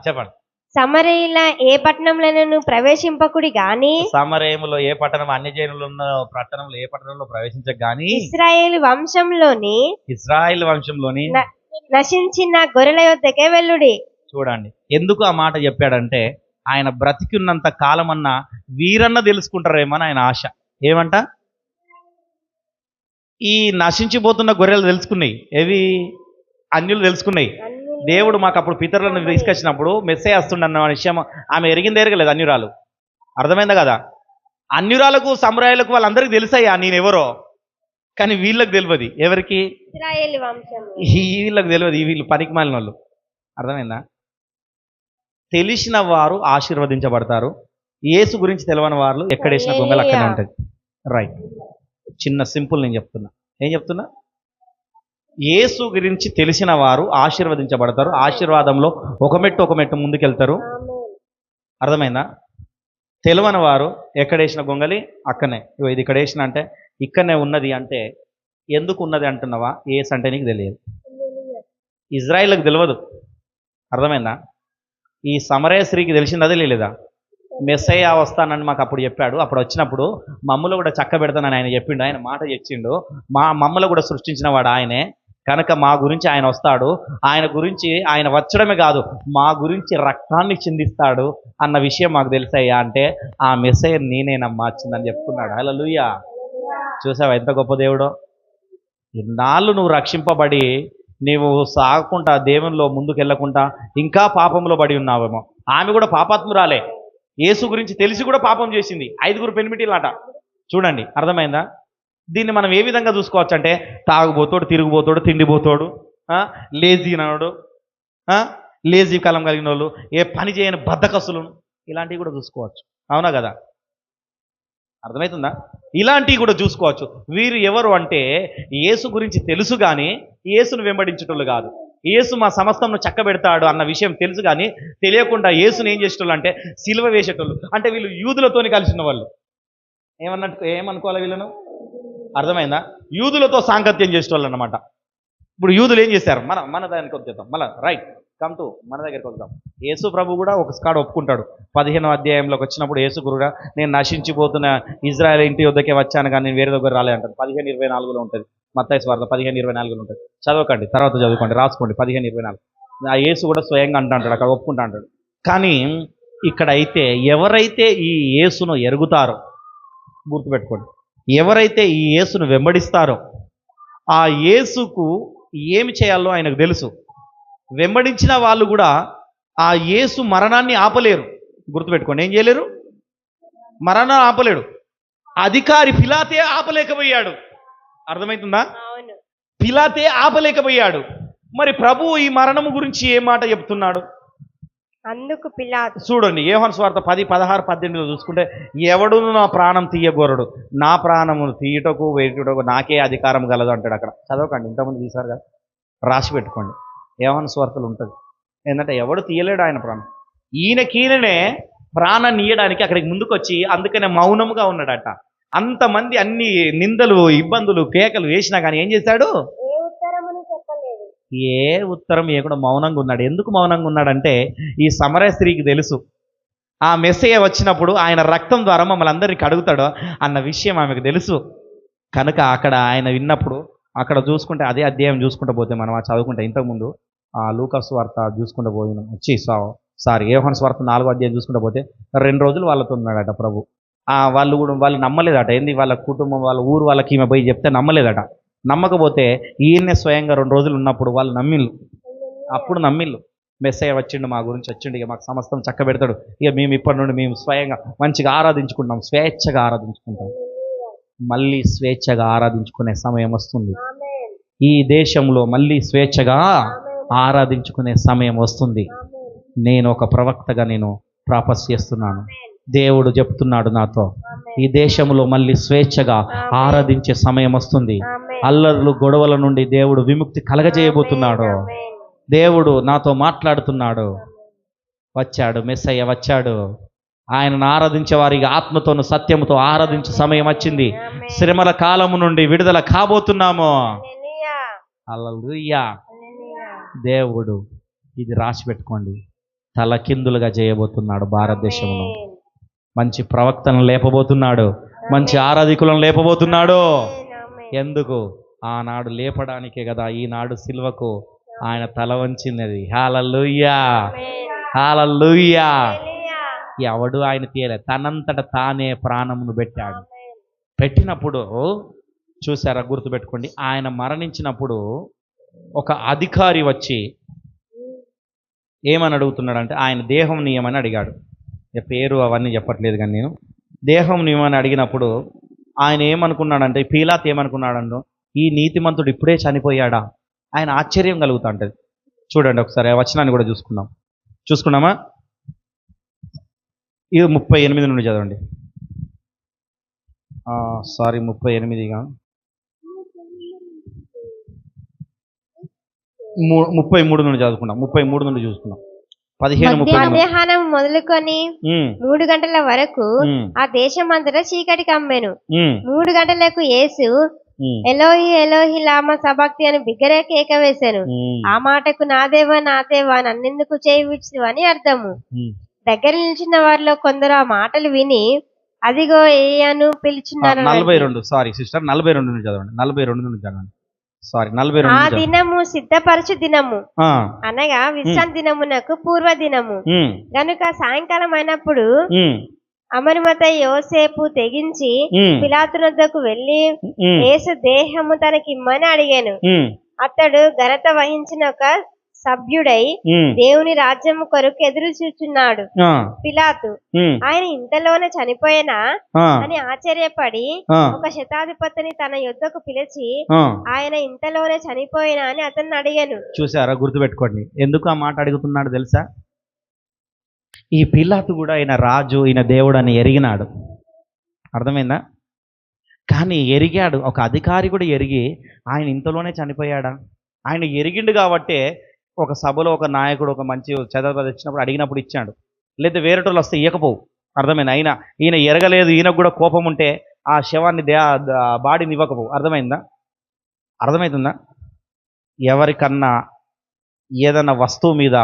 చెప్పండి. సమరయుల ఏ పట్టణంలో ప్రవేశింపకుడి గాని, సమరయములో ఏ పట్టణం, అన్యజనులు ఉన్న పట్టణంలో ఏ పట్టణంలో ప్రవేశించక గాని, ఇశ్రాయేలు వంశంలోని నశించిన గొర్రెల యొద్దకే వెళ్ళుడి. చూడండి ఎందుకు ఆ మాట చెప్పాడంటే, ఆయన బ్రతికున్నంత కాలమన్నా వీరన్న తెలుసుకుంటారేమో ఆయన ఆశ. ఏమంట? ఈ నశించిపోతున్న గొర్రెలు తెలుసుకున్నాయి, ఏవి? అన్యులు తెలుసుకున్నాయి. దేవుడు మాకు అప్పుడు పితరులను తీసుకొచ్చినప్పుడు మెస్సేజ్ వస్తుండన్న విషయం ఆమె ఎరగలేదు, అన్యురాలు. అర్థమైందా కదా? అన్యురాలకు సమరాయులకు వాళ్ళందరికీ తెలుసయ్యా నేనెవరో, కానీ వీళ్ళకి తెలియదు. ఎవరికి? వీళ్ళకి తెలియదు, వీళ్ళు పనికి మాలిన వాళ్ళు. అర్థమైందా? తెలిసిన వారు ఆశీర్వదించబడతారు. యేసు గురించి తెలియని వారు ఎక్కడేసిన గొంగలు అక్కడే ఉంటుంది. రైట్. చిన్న సింపుల్ నేను చెప్తున్నా. ఏం చెప్తున్నా? యేసు గురించి తెలిసిన వారు ఆశీర్వదించబడతారు. ఆశీర్వాదంలో ఒక మెట్టు ముందుకెళ్తారు. అర్థమైందా? తెలియని వారు ఎక్కడేసిన గొంగలి అక్కనే. ఇది ఇక్కడ వేసిన అంటే ఇక్కడనే ఉన్నది అంటే ఎందుకు ఉన్నది అంటున్నావా? యేసు అంటే నీకు తెలియదు. ఇజ్రాయిల్కి తెలియదు. అర్థమైందా? ఈ సమరయ స్త్రీకి తెలిసింది అదే లేదా? మెస్సయ్య వస్తానని మాకు అప్పుడు చెప్పాడు. అప్పుడు వచ్చినప్పుడు మమ్మల్ని కూడా చక్క పెడతానని ఆయన చెప్పిండు. ఆయన మాట చెప్పిండు. మమ్మల్ని కూడా సృష్టించిన వాడు ఆయనే కనుక మా గురించి ఆయన వస్తాడు. ఆయన గురించి ఆయన వచ్చడమే కాదు, మా గురించి రక్తాన్ని చిందిస్తాడు అన్న విషయం మాకు తెలుసయ్యా అంటే ఆ మెస్సయ్య నేనేనమ్మా వచ్చిందని చెప్పుకున్నాడు. హల్లెలూయా. చూసావా ఎంత గొప్ప దేవుడో? ఇన్నాళ్ళు నువ్వు రక్షింపబడి నీవు సాగకుండా దేవునిలో ముందుకు వెళ్ళకుండా ఇంకా పాపంలో పడి ఉన్నావేమో. ఆమె కూడా పాపాత్మురాలే. యేసు గురించి తెలిసి కూడా పాపం చేసింది. 5 పెనిమిటీలట. చూడండి అర్థమైందా? దీన్ని మనం ఏ విధంగా చూసుకోవచ్చు అంటే తాగుబోతోడు, తిరుగుబోతోడు, తిండిపోతోడు, లేజీనాడు, లేజీ కాలం కలిగిన వాళ్ళు, ఏ పని చేయని బద్ధకస్తులు, ఇలాంటివి కూడా చూసుకోవచ్చు. అవునా కదా? అర్థమవుతుందా? ఇలాంటివి కూడా చూసుకోవచ్చు. వీరు ఎవరు అంటే యేసు గురించి తెలుసు కానీ యేసును వెంబడించేటోళ్ళు కాదు. యేసు మా సమస్తంను చక్కబెడతాడు అన్న విషయం తెలుసు కానీ తెలియకుండా యేసును ఏం చేసేటోళ్ళు అంటే సిలువ వేసేటోళ్ళు. అంటే వీళ్ళు యూదులతోని కలిసిన వాళ్ళు. ఏమనుకోవాలి వీళ్ళను? అర్థమైందా? యూదులతో సాంగత్యం చేసేటోళ్ళు అన్నమాట. ఇప్పుడు యూదులు ఏం చేశారు? మన దానికి వచ్చేద్దాం మళ్ళీ. రైట్, కమ్ టు మన దగ్గరికి వద్దాం. యేసు ప్రభు కూడా ఒక కాడ ఒప్పుకుంటాడు. 15వ అధ్యాయంలోకి వచ్చినప్పుడు యేసు కూడా నేను నశించిపోతున్న ఇజ్రాయెల్ ఇంటి వద్దకే వచ్చాను కానీ నేను వేరే దగ్గర రాలే అంటాడు. 15:24 ఉంటుంది. మత్తయి సువార్త 15:24 ఉంటుంది. చదవకండి, తర్వాత చదువుకోండి, రాసుకోండి. 15:24 ఆ యేసు కూడా స్వయంగా అంటాడు, అక్కడ ఒప్పుకుంటా అంటాడు. కానీ ఇక్కడ అయితే ఎవరైతే ఈ యేసును ఎరుగుతారో, గుర్తుపెట్టుకోండి, ఎవరైతే ఈ యేసును వెంబడిస్తారో ఆ యేసుకు ఏమి చేయాలో ఆయనకు తెలుసు. వెంబడించిన వాళ్ళు కూడా ఆ యేసు మరణాన్ని ఆపలేరు. గుర్తుపెట్టుకోండి, ఏం చేయలేరు? మరణాన్ని ఆపలేడు. అధికారి పిలాతే ఆపలేకపోయాడు. అర్థమవుతుందా? పిలాతే ఆపలేకపోయాడు. మరి ప్రభువు ఈ మరణము గురించి ఏ మాట చెప్తున్నాడు? అందుకు పిలాతు చూడండి, యోహాను సువార్త 10:16-18 చూసుకుంటే, ఎవడును నా ప్రాణం తీయగోరడు, నా ప్రాణమును తీయటకు వేటుటకు నాకే అధికారం కలదు అంటాడు. అక్కడ చదవకండి, ఇంతకుముందు తీశారు కదా, రాసి పెట్టుకోండి. యోహాను సువార్తలు ఉంటుంది. ఏంటంటే ఎవడు తీయలేడు ఆయన ప్రాణం. ఈయననే ప్రాణాన్ని ఇయ్యడానికి అక్కడికి ముందుకు వచ్చి అందుకనే మౌనముగా ఉన్నాడట. అంతమంది అన్ని నిందలు, ఇబ్బందులు, కేకలు వేసినా కానీ ఏం చేశాడు? ఏ ఉత్తరం ఇవ్వకుండా మౌనంగా ఉన్నాడు. ఎందుకు మౌనంగా ఉన్నాడంటే ఈ సమరయ స్త్రీకి తెలుసు ఆ మెస్సయ్య వచ్చినప్పుడు ఆయన రక్తం ద్వారా మమ్మల్ని అందరినీ కడుగుతాడో అన్న విషయం ఆమెకు తెలుసు. కనుక అక్కడ ఆయన విన్నప్పుడు అక్కడ చూసుకుంటే అదే అధ్యాయం చూసుకుంటూ పోతే మనం చదువుకుంటే ఇంతకుముందు లూకా సువార్త చూసుకుంటూ పోయినాం. యోహాను సువార్త 4వ అధ్యాయం చూసుకుంటూ పోతే 2 రోజులు వాళ్ళతో ఉన్నాడట ప్రభు. వాళ్ళు నమ్మలేదట. ఏంది వాళ్ళ కుటుంబం, వాళ్ళ ఊరు వాళ్ళకి ఈమె పోయి చెప్తే నమ్మలేదట. నమ్మకపోతే ఈయన్నే స్వయంగా 2 రోజులు ఉన్నప్పుడు వాళ్ళు నమ్మిళ్ళు. అప్పుడు నమ్మిళ్ళు. మెస్సయ్య వచ్చిండు, మా గురించి వచ్చిండు, ఇక మాకు సమస్తం చక్కబెడతాడు, ఇక మేము ఇప్పటి నుండి మేము స్వయంగా మంచిగా ఆరాధించుకుంటాం, స్వేచ్ఛగా ఆరాధించుకుంటాం. మళ్ళీ స్వేచ్ఛగా ఆరాధించుకునే సమయం వస్తుంది. ఈ దేశంలో మళ్ళీ స్వేచ్ఛగా ఆరాధించుకునే సమయం వస్తుంది. నేను ఒక ప్రవక్తగా నేను ప్రాపస్ చేస్తున్నాను. దేవుడు చెప్తున్నాడు నాతో, ఈ దేశంలో మళ్ళీ స్వేచ్ఛగా ఆరాధించే సమయం వస్తుంది. అల్లర్లు గొడవల నుండి దేవుడు విముక్తి కలగజేయబోతున్నాడు. దేవుడు నాతో మాట్లాడుతున్నాడు. వచ్చాడు, మెస్సయ్య వచ్చాడు. ఆయనను ఆరాధించే వారికి ఆత్మతోను సత్యముతో ఆరాధించే సమయం వచ్చింది. శ్రమల కాలము నుండి విడుదల కాబోతున్నాము. హల్లెలూయా. దేవుడు ఇది రాసి పెట్టుకోండి, తలకిందులుగా చేయబోతున్నాడు భారతదేశంలో. మంచి ప్రవక్తలను లేపబోతున్నాడు, మంచి ఆరాధికులను లేపబోతున్నాడు. ఎందుకు? ఆనాడు లేపడానికే కదా ఈనాడు సిల్వకు ఆయన తల వంచినది. హల్లెలూయా, హల్లెలూయా. ఎవడు ఆయన తీయలే, తనంతట తానే ప్రాణమును పెట్టాడు. పెట్టినప్పుడు చూసారా, గుర్తుపెట్టుకోండి, ఆయన మరణించినప్పుడు ఒక అధికారి వచ్చి ఏమని అడుగుతున్నాడంటే, ఆయన దేహం నియమని అడిగాడు. పేరు అవన్నీ చెప్పట్లేదు, కానీ నేను దేహం నియమని అడిగినప్పుడు ఆయన ఏమనుకున్నాడంటే, పీలాత్ ఏమనుకున్నాడంటే, ఈ నీతిమంతుడు ఇప్పుడే చనిపోయాడా? ఆయన ఆశ్చర్యం కలుగుతా ఉంటుంది. చూడండి ఒకసారి ఆ వచనాన్ని కూడా చూసుకున్నామా? ఇది 38 నుండి చదవండి. 38గా 33 నుండి చదువుకున్నాం. 33 నుండి చూసుకున్నాం. 15 మధ్యాహ్నం మొదలుకొని 3 గంటల వరకు ఆ దేశం అంతటా చీకటి కమ్మెను. 3 గంటలకు యేసు ఎలోహి ఎలోహి లామా సబాక్తి అని బిగ్గరగా కేక వేశాను. ఆ మాటకు నా దేవా నన్నెందుకు చేయివిచ్చు అని అర్థము. దగ్గర నిలిచిన వారిలో కొందరు ఆ మాటలు విని అదిగో ఏయను పిలుచున్నారు. 42 సారీ సిస్టర్ 42 నుండి చదవండి. 42 నుండి చదవండి. సారీ 42. ఆ దినము సిద్ధపరచు దినము అనగా విశ్రాంతి దినమునకు పూర్వ దినము గనుక సాయంకాలం అయినప్పుడు అమరిమత యోసేపు తెగించి పిలాతు వద్దకు వెళ్లి యేసు దేహము తనకిమ్మని అడిగాను. అతడు ఘనత వహించిన ఒక సభ్యుడై దేవుని రాజ్యము కొరకు ఎదురు చూచున్నాడు. పిలాతు ఆయన ఇంతలోనే చనిపోయినా అని ఆశ్చర్యపడి ఒక శతాధిపతిని తన యుద్ధకు పిలిచి ఆయన ఇంతలోనే చనిపోయినా అని అతన్ని అడిగాను. చూసారా, గుర్తుపెట్టుకోండి, ఎందుకు ఆ మాట అడుగుతున్నాడు తెలుసా? ఈ పిలాతు కూడా ఆయన రాజు, ఈయన దేవుడు అని ఎరిగినాడు. అర్థమైందా? కానీ ఎరిగాడు, ఒక అధికారి కూడా ఎరిగి ఆయన ఇంతలోనే చనిపోయాడా? ఆయన ఎరిగిండు కాబట్టే ఒక సభలో ఒక నాయకుడు ఒక మంచి చదవది వచ్చినప్పుడు అడిగినప్పుడు ఇచ్చాడు. లేదా వేరేటోళ్ళు వస్తే ఇవ్వకపోవు. అర్థమైందా? ఈయన ఎరగలేదు, ఈయనకు కూడా కోపం ఉంటే ఆ శవాన్ని బాడీని ఇవ్వకపోవు. అర్థమవుతుందా? ఎవరికన్నా ఏదన్నా వస్తువు మీద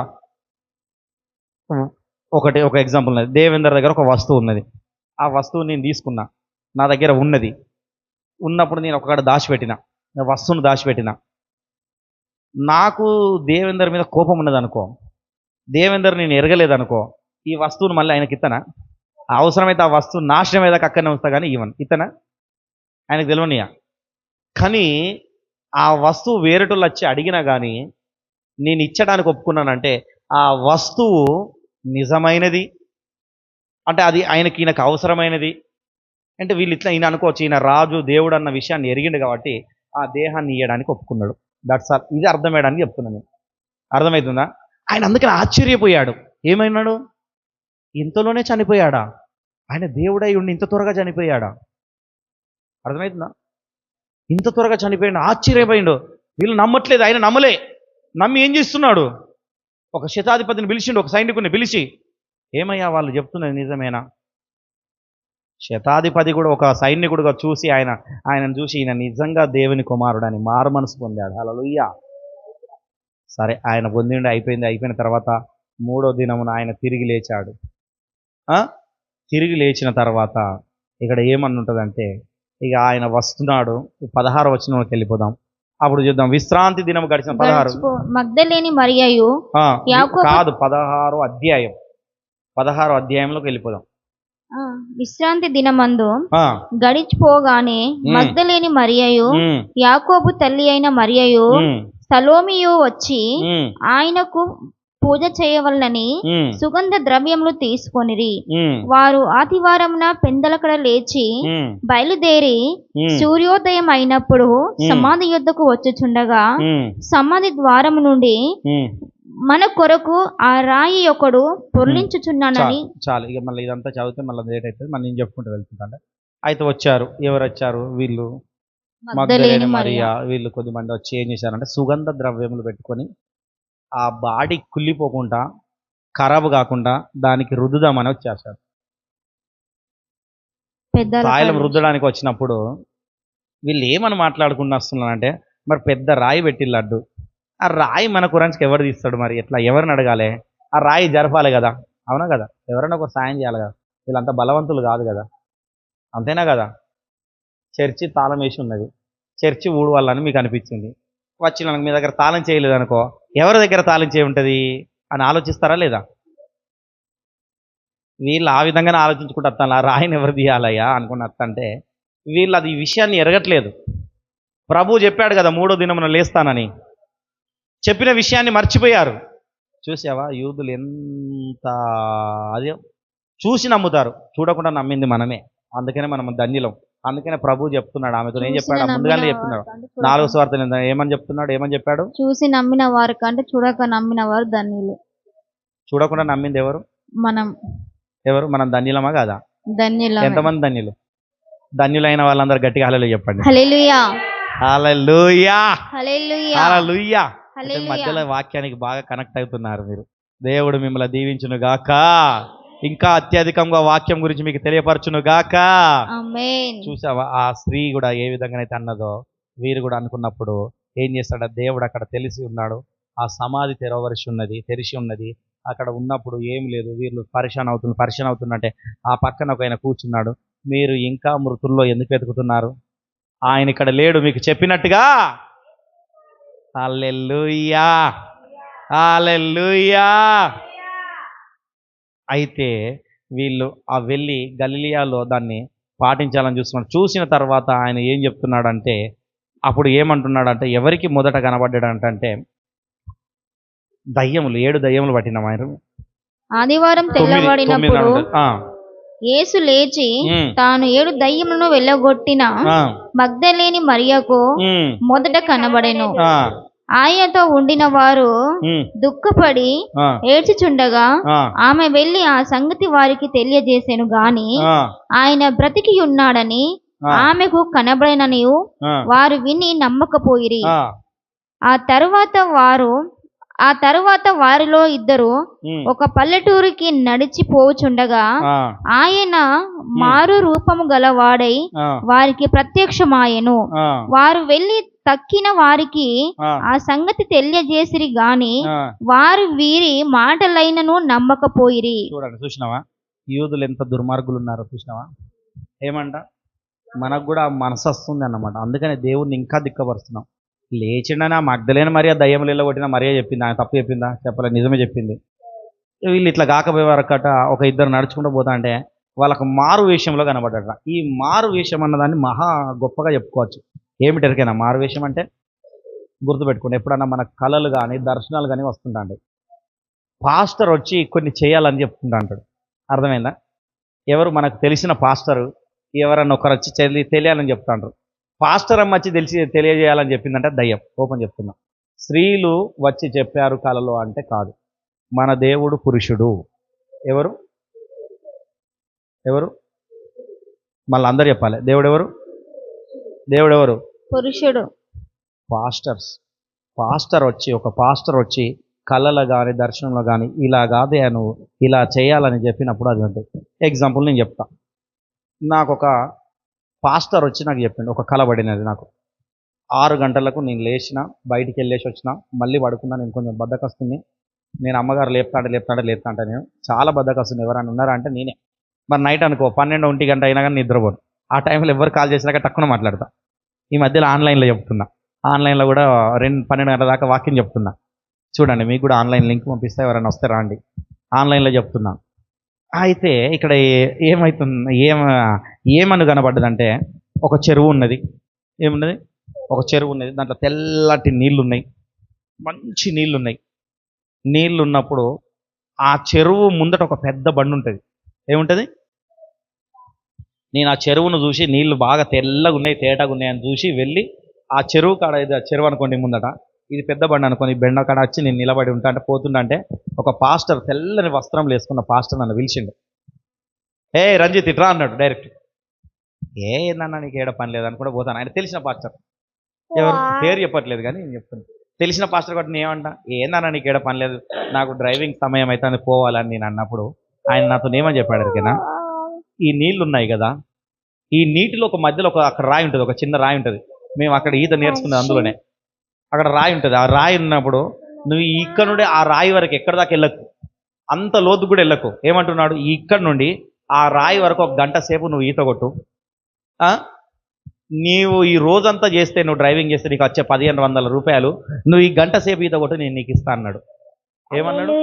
ఒక ఎగ్జాంపుల్ ఉన్నది. దేవేందర్ దగ్గర ఒక వస్తువు ఉన్నది. ఆ వస్తువు నేను తీసుకున్నా, నా దగ్గర ఉన్నప్పుడు నేను ఒకక్కడ దాచిపెట్టిన వస్తువును దాచిపెట్టిన. నాకు దేవేందర్ మీద కోపం ఉన్నదనుకో, దేవేందర్ నేను ఎరగలేదనుకో, ఈ వస్తువును మళ్ళీ ఆయనకి ఇత్తనా? అవసరమైతే ఆ వస్తువు నాశనం అయ్యేదాకా అక్కడనే వస్తా, కానీ ఇత్తనా? ఆయనకు తెలియనియా. కానీ ఆ వస్తువు వేరేటోళ్ళు వచ్చి అడిగినా కానీ నేను ఇచ్చడానికి ఒప్పుకున్నానంటే ఆ వస్తువు నిజమైనది అంటే, అది ఈయనకు అవసరమైనది అంటే వీళ్ళు ఇట్లా ఈయన అనుకోవచ్చు, ఈయన రాజు దేవుడు అన్న విషయాన్ని ఎరిగిండు కాబట్టి ఆ దేహాన్ని ఇయ్యడానికి ఒప్పుకున్నాడు. That's all. ఇది అర్థమయ్యడానికి చెప్తున్నాను. అర్థమవుతుందా? ఆయన అందుకని ఆశ్చర్యపోయాడు. ఏమైనాడు? ఇంతలోనే చనిపోయాడా? ఆయన దేవుడై ఉండి ఇంత త్వరగా చనిపోయాడా? అర్థమవుతుందా? ఇంత త్వరగా చనిపోయాడు, ఆశ్చర్యపోయిండు. వీళ్ళు నమ్మట్లేదు, ఆయన నమ్మి ఏం చేస్తున్నాడు? ఒక శతాధిపతిని పిలిచిండు, ఒక సైనికుని పిలిచి, ఏమయ్యా వాళ్ళు చెప్తున్నది నిజమేనా? శతాధిపతి కూడా ఒక సైనికుడుగా చూసి ఆయనను చూసి ఈయన నిజంగా దేవుని కుమారుడు అని మారు మనసు పొందాడు. హల్లెలూయా. సరే, ఆయన పొందిండి, అయిపోయిన తర్వాత 3వ దినమున ఆయన తిరిగి లేచాడు. తిరిగి లేచిన తర్వాత ఇక్కడ ఏమన్నుంటుందంటే, ఇక ఆయన వస్తున్నాడు. 16వ వచనంలోకి వెళ్ళిపోదాం. అప్పుడు చూద్దాం. విశ్రాంతి దినం గడిచిన 16 మగ్దలేని మరియయు కాదు 16వ అధ్యాయం 16వ అధ్యాయంలోకి వెళ్ళిపోదాం. విశ్రాంతి దినమందు గడిచిపోగానే మగ్దలేని మరియయు యాకోబు తల్లి అయిన మరియయు సలోమియు వచ్చి ఆయనకు పూజ చేయవలనని ఉమ్, సుగంధ ద్రవ్యములు తీసుకొనిరి. ఉమ్, వారు ఆదివారమున పెందలకడ లేచి ఉమ్, బయలుదేరి ఉమ్, సూర్యోదయం అయినప్పుడు సమాధి యొద్దకు వచ్చుచుండగా ఉమ్, సమాధి ద్వారము నుండి ఉమ్. మన కొరకు ఆ రాయి ఒకడు పొర్లించుచున్నానని. చాలు ఇక మళ్ళీ ఇదంతా చదివితే మళ్ళీ లేట్ అవుతుంది. మళ్ళీ నేను చెప్పుకుంటూ వెళ్తుంటా. అయితే వచ్చారు, ఎవరు వచ్చారు? వీళ్ళు మగ్దలేని మరియా, వీళ్ళు కొద్దిమంది వచ్చి ఏం చేశారంటే సుగంధ ద్రవ్యములు పెట్టుకొని ఆ బాడీ కుళ్ళిపోకుండా ఖరాబు కాకుండా దానికి రుద్దుదామని వచ్చేసారు. రాయిలం రుద్దడానికి వచ్చినప్పుడు వీళ్ళు ఏమని మాట్లాడుకుని వస్తున్నారంటే, మరి పెద్ద రాయి పెట్టిల్లు అడ్డు, ఆ రాయి మన కురాన్స్కి ఎవరు తీస్తాడు? మరి ఎట్లా, ఎవరిని అడగాలి? ఆ రాయి జరపాలి కదా, అవునా కదా? ఎవరైనా ఒక సాయం చేయాలి కదా. వీళ్ళంతా బలవంతులు కాదు కదా, అంతేనా కదా? చర్చి తాళం వేసి ఉన్నది, చర్చి ఊడవాలని మీకు అనిపించింది. వచ్చిన మీ దగ్గర తాళం చేయలేదు అనుకో, ఎవరి దగ్గర తాళం చేయి ఉంటుంది అని ఆలోచిస్తారా లేదా? వీళ్ళు ఆ విధంగానే ఆలోచించుకుంటూ వస్తాను, ఆ రాయిని ఎవరు తీయాలయ్యా అనుకుని వస్తుంటే వీళ్ళు అది ఈ విషయాన్ని ఎరగట్లేదు. ప్రభు చెప్పాడు కదా 3వ దినమున లేస్తానని, చెప్పిన విషయాన్ని మర్చిపోయారు. చూసావా యూదులు ఎంత అదే చూసి నమ్ముతారు, చూడకుండా నమ్మింది మనమే. అందుకనే మనం ధన్యులం. అందుకనే ప్రభు చెప్తున్నాడు ఆమెతో. ఏం చెప్పాడు? ముందుగానే చెప్తున్నాడు. 4వ సువార్త ఏమని చెప్తున్నాడు? ఏమని చెప్పాడు? చూసి నమ్మిన వారు కంటే చూడక నమ్మిన వారు ధన్యులు. చూడకుండా నమ్మింది ఎవరు? మనం. ఎవరు? మనం ధన్యులమా కాదా? ధన్యులం. ఎంతమంది ధన్యులు? ధన్యులైన వాళ్ళందరూ గట్టిగా హల్లెలూయా చెప్పండి. హల్లెలూయా, హల్లెలూయా, హల్లెలూయా, హల్లెలూయా. హల్లెలూయా. మధ్యలో వాక్యానికి బాగా కనెక్ట్ అవుతున్నారు మీరు. దేవుడు మిమ్మల్ని దీవించును గాక, ఇంకా అత్యధికంగా వాక్యం గురించి మీకు తెలియపరచును గాక. ఆమేన్. చూసావా ఆ స్త్రీ కూడా ఏ విధంగానైతే అన్నదో వీరు కూడా అనుకున్నప్పుడు ఏం చేస్తాడు? దేవుడు అక్కడ తెలిసి ఉన్నాడు. ఆ సమాధి తెరిచి ఉన్నది. అక్కడ ఉన్నప్పుడు ఏం లేదు, వీళ్ళు పరిశాన్ అవుతున్నట్టే ఆ పక్కన ఒక ఆయన కూర్చున్నాడు. మీరు ఇంకా మృతుల్లో ఎందుకు వెతుకుతున్నారు? ఆయన ఇక్కడ లేడు మీకు చెప్పినట్టుగా. హల్లెలూయా, హల్లెలూయా. అయితే వీళ్ళు ఆ వెళ్ళి గలిలియాలో దాన్ని పాటించాలని చూస్తున్నాడు. చూసిన తర్వాత ఆయన ఏం చెప్తున్నాడంటే, అప్పుడు ఏమంటున్నాడంటే, ఎవరికి మొదట కనబడ్డాడంటే దయ్యములు 7 దయ్యములు పట్టిన ఆయన. ఆదివారం తెల్లవాడినప్పుడు యేసు లేచి తాను 7 దయ్యములను వెళ్ళగొట్టిన మగ్దలేని మరియకు మొదట కనబడెను. ఆయనతో ఉండిన వారు దుఃఖపడి ఏడ్చుచుండగా ఆమె వెళ్లి ఆ సంగతి వారికి తెలియజేసెను గాని ఆయన బ్రతికి ఉన్నాడని ఆమెకు కనబడనని వారు విని నమ్మకపోయిరి. ఆ తరువాత వారిలో ఇద్దరు ఒక పల్లెటూరికి నడిచిపోచుండగా ఆయన మారు రూపము గలవాడై వారికి ప్రత్యక్షమాయెను. వారు వెళ్లి తక్కిన వారికి ఆ సంగతి తెలియజేసిరి గాని వారు వీరి మాటలైనను నమ్మకపోయిరి. చూడండి, చూసినావా యూదులు ఎంత దుర్మార్గులు ఉన్నారో చూసినావా? ఏమంట, మనకు కూడా మనసు వస్తుంది అన్నమాట. అందుకని దేవుడిని ఇంకా దిక్కపరుస్తున్నాం. లేచిండనా మగ్దలేని మరియా దయ్యములు కొట్టిన మరియా చెప్పింది, ఆయన తప్పు చెప్పిందా? చెప్పలేదు, నిజమే చెప్పింది. వీళ్ళు ఇట్లా కాకపోయేవారకట ఒక ఇద్దరు నడుచుకుంటూ పోతా అంటే వాళ్ళకు మారు వేషంలో కనబడ్డట. ఈ మారు వేషం అన్నదాన్ని మహా గొప్పగా చెప్పుకోవచ్చు. ఏమిటి ఎరికైనా మారు వేషం అంటే? గుర్తుపెట్టుకోండి, ఎప్పుడన్నా మన కళలు కానీ దర్శనాలు కానీ వస్తుంటాయి. పాస్టర్ వచ్చి కొన్ని చేయాలని చెప్తుంటా అంటాడు. అర్థమైందా? ఎవరు? మనకు తెలిసిన పాస్టరు ఎవరన్నా ఒకరు వచ్చి తెలియాలని చెప్తాంటారు. పాస్టర్ అమ్మ వచ్చి తెలియజేయాలని చెప్పిందంటే దయ్యం. ఓపెన్ చెప్తున్నా, స్త్రీలు వచ్చి చెప్పారు కళలో అంటే కాదు. మన దేవుడు పురుషుడు. ఎవరు? మళ్ళీ అందరు చెప్పాలి. దేవుడెవరు? పురుషుడు. ఒక పాస్టర్ వచ్చి కళలో కానీ దర్శనంలో కానీ ఇలా కాదే నువ్వు ఇలా చేయాలని చెప్పినప్పుడు అది అంటే. ఎగ్జాంపుల్ నేను చెప్తా. నాకు ఒక పాస్టర్ వచ్చి నాకు చెప్పిండు, ఒక కళ పడినది నాకు. 6 గంటలకు నేను లేచిన, బయటికి వెళ్ళేసి వచ్చిన, మళ్ళీ పడుకున్నా. నేను కొంచెం బద్దకస్తుంది. నేను అమ్మగారు లేపుతాంటే నేను చాలా బద్దకస్తుంది. ఎవరైనా ఉన్నారా అంటే నేనే. మరి నైట్ అనుకో 12-1 గంట అయినా కానీ నిద్రపోను. ఆ టైంలో ఎవరు కాల్ చేసినాక టక్కున మాట్లాడతా. ఈ మధ్యలో ఆన్లైన్లో చెప్తున్నా. ఆన్లైన్లో కూడా 12 గంటల దాకా వాక్యం చెప్తున్నా. చూడండి, మీకు కూడా ఆన్లైన్ లింక్ పంపిస్తే ఎవరైనా వస్తే రాండి. ఆన్లైన్లో చెప్తున్నా. అయితే ఇక్కడ ఏమని కనబడ్డదంటే ఒక చెరువు ఉన్నది. ఏమున్నది? ఒక చెరువు ఉన్నది. దాంట్లో తెల్లటి నీళ్లు ఉన్నాయి, మంచి నీళ్లు ఉన్నాయి. నీళ్లు ఉన్నప్పుడు ఆ చెరువు ముందట ఒక పెద్ద బండి ఉంటుంది. ఏముంటుంది? నేను ఆ చెరువును చూసి నీళ్లు బాగా తెల్లగా ఉన్నాయి, తేటగా ఉన్నాయి అని చూసి వెళ్ళి ఆ చెరువు కాడ, ఇది ఆ చెరువు అనుకోండి ముందట, ఇది పెద్ద బండి అనుకోని బెండ కాడ వచ్చి నేను నిలబడి ఉంటా అంటే పోతుండంటే ఒక పాస్టర్ తెల్లని వస్త్రంలు వేసుకున్న పాస్టర్ నన్ను పిలిచిండు. ఏ రంజిత్ ఇట్రా అన్నాడు డైరెక్ట్. ఏందన్నా నీకు ఏడ పని లేదని కూడా పోతాను. ఆయన తెలిసిన పాస్టర్, ఎవరు పేరు చెప్పట్లేదు కానీ నేను చెప్తాను, తెలిసిన పాస్టర్ కాబట్టి నేను ఏమంటా, ఏందన్నా నీకు ఏడ పని లేదు, నాకు డ్రైవింగ్ సమయం అయితే పోవాలని నేను అన్నప్పుడు ఆయన నాతో ఏమని చెప్పాడు ఎరికేనా, ఈ నీళ్లు ఉన్నాయి కదా, ఈ నీటిలో ఒక మధ్యలో అక్కడ రాయి ఉంటుంది, ఒక చిన్న రాయి ఉంటుంది. మేము అక్కడ ఈత నేర్చుకున్నది అందులోనే. అక్కడ రాయి ఉంటుంది. ఆ రాయి ఉన్నప్పుడు నువ్వు ఇక్కడ నుండి ఆ రాయి వరకు ఎక్కడి దాకా వెళ్ళకు, అంత లోతు కూడా వెళ్ళకు. ఏమంటున్నాడు, ఇక్కడ నుండి ఆ రాయి వరకు 1 గంట సేపు నువ్వు ఈత కొట్టు. నీవు ఈ రోజంతా చేస్తే, నువ్వు డ్రైవింగ్ చేస్తే నీకు వచ్చే 1500 రూపాయలు నువ్వు ఈ 1 గంట సేపు ఈత కొట్టు, నేను నీకు ఇస్తా అన్నాడు. ఏమన్నాడు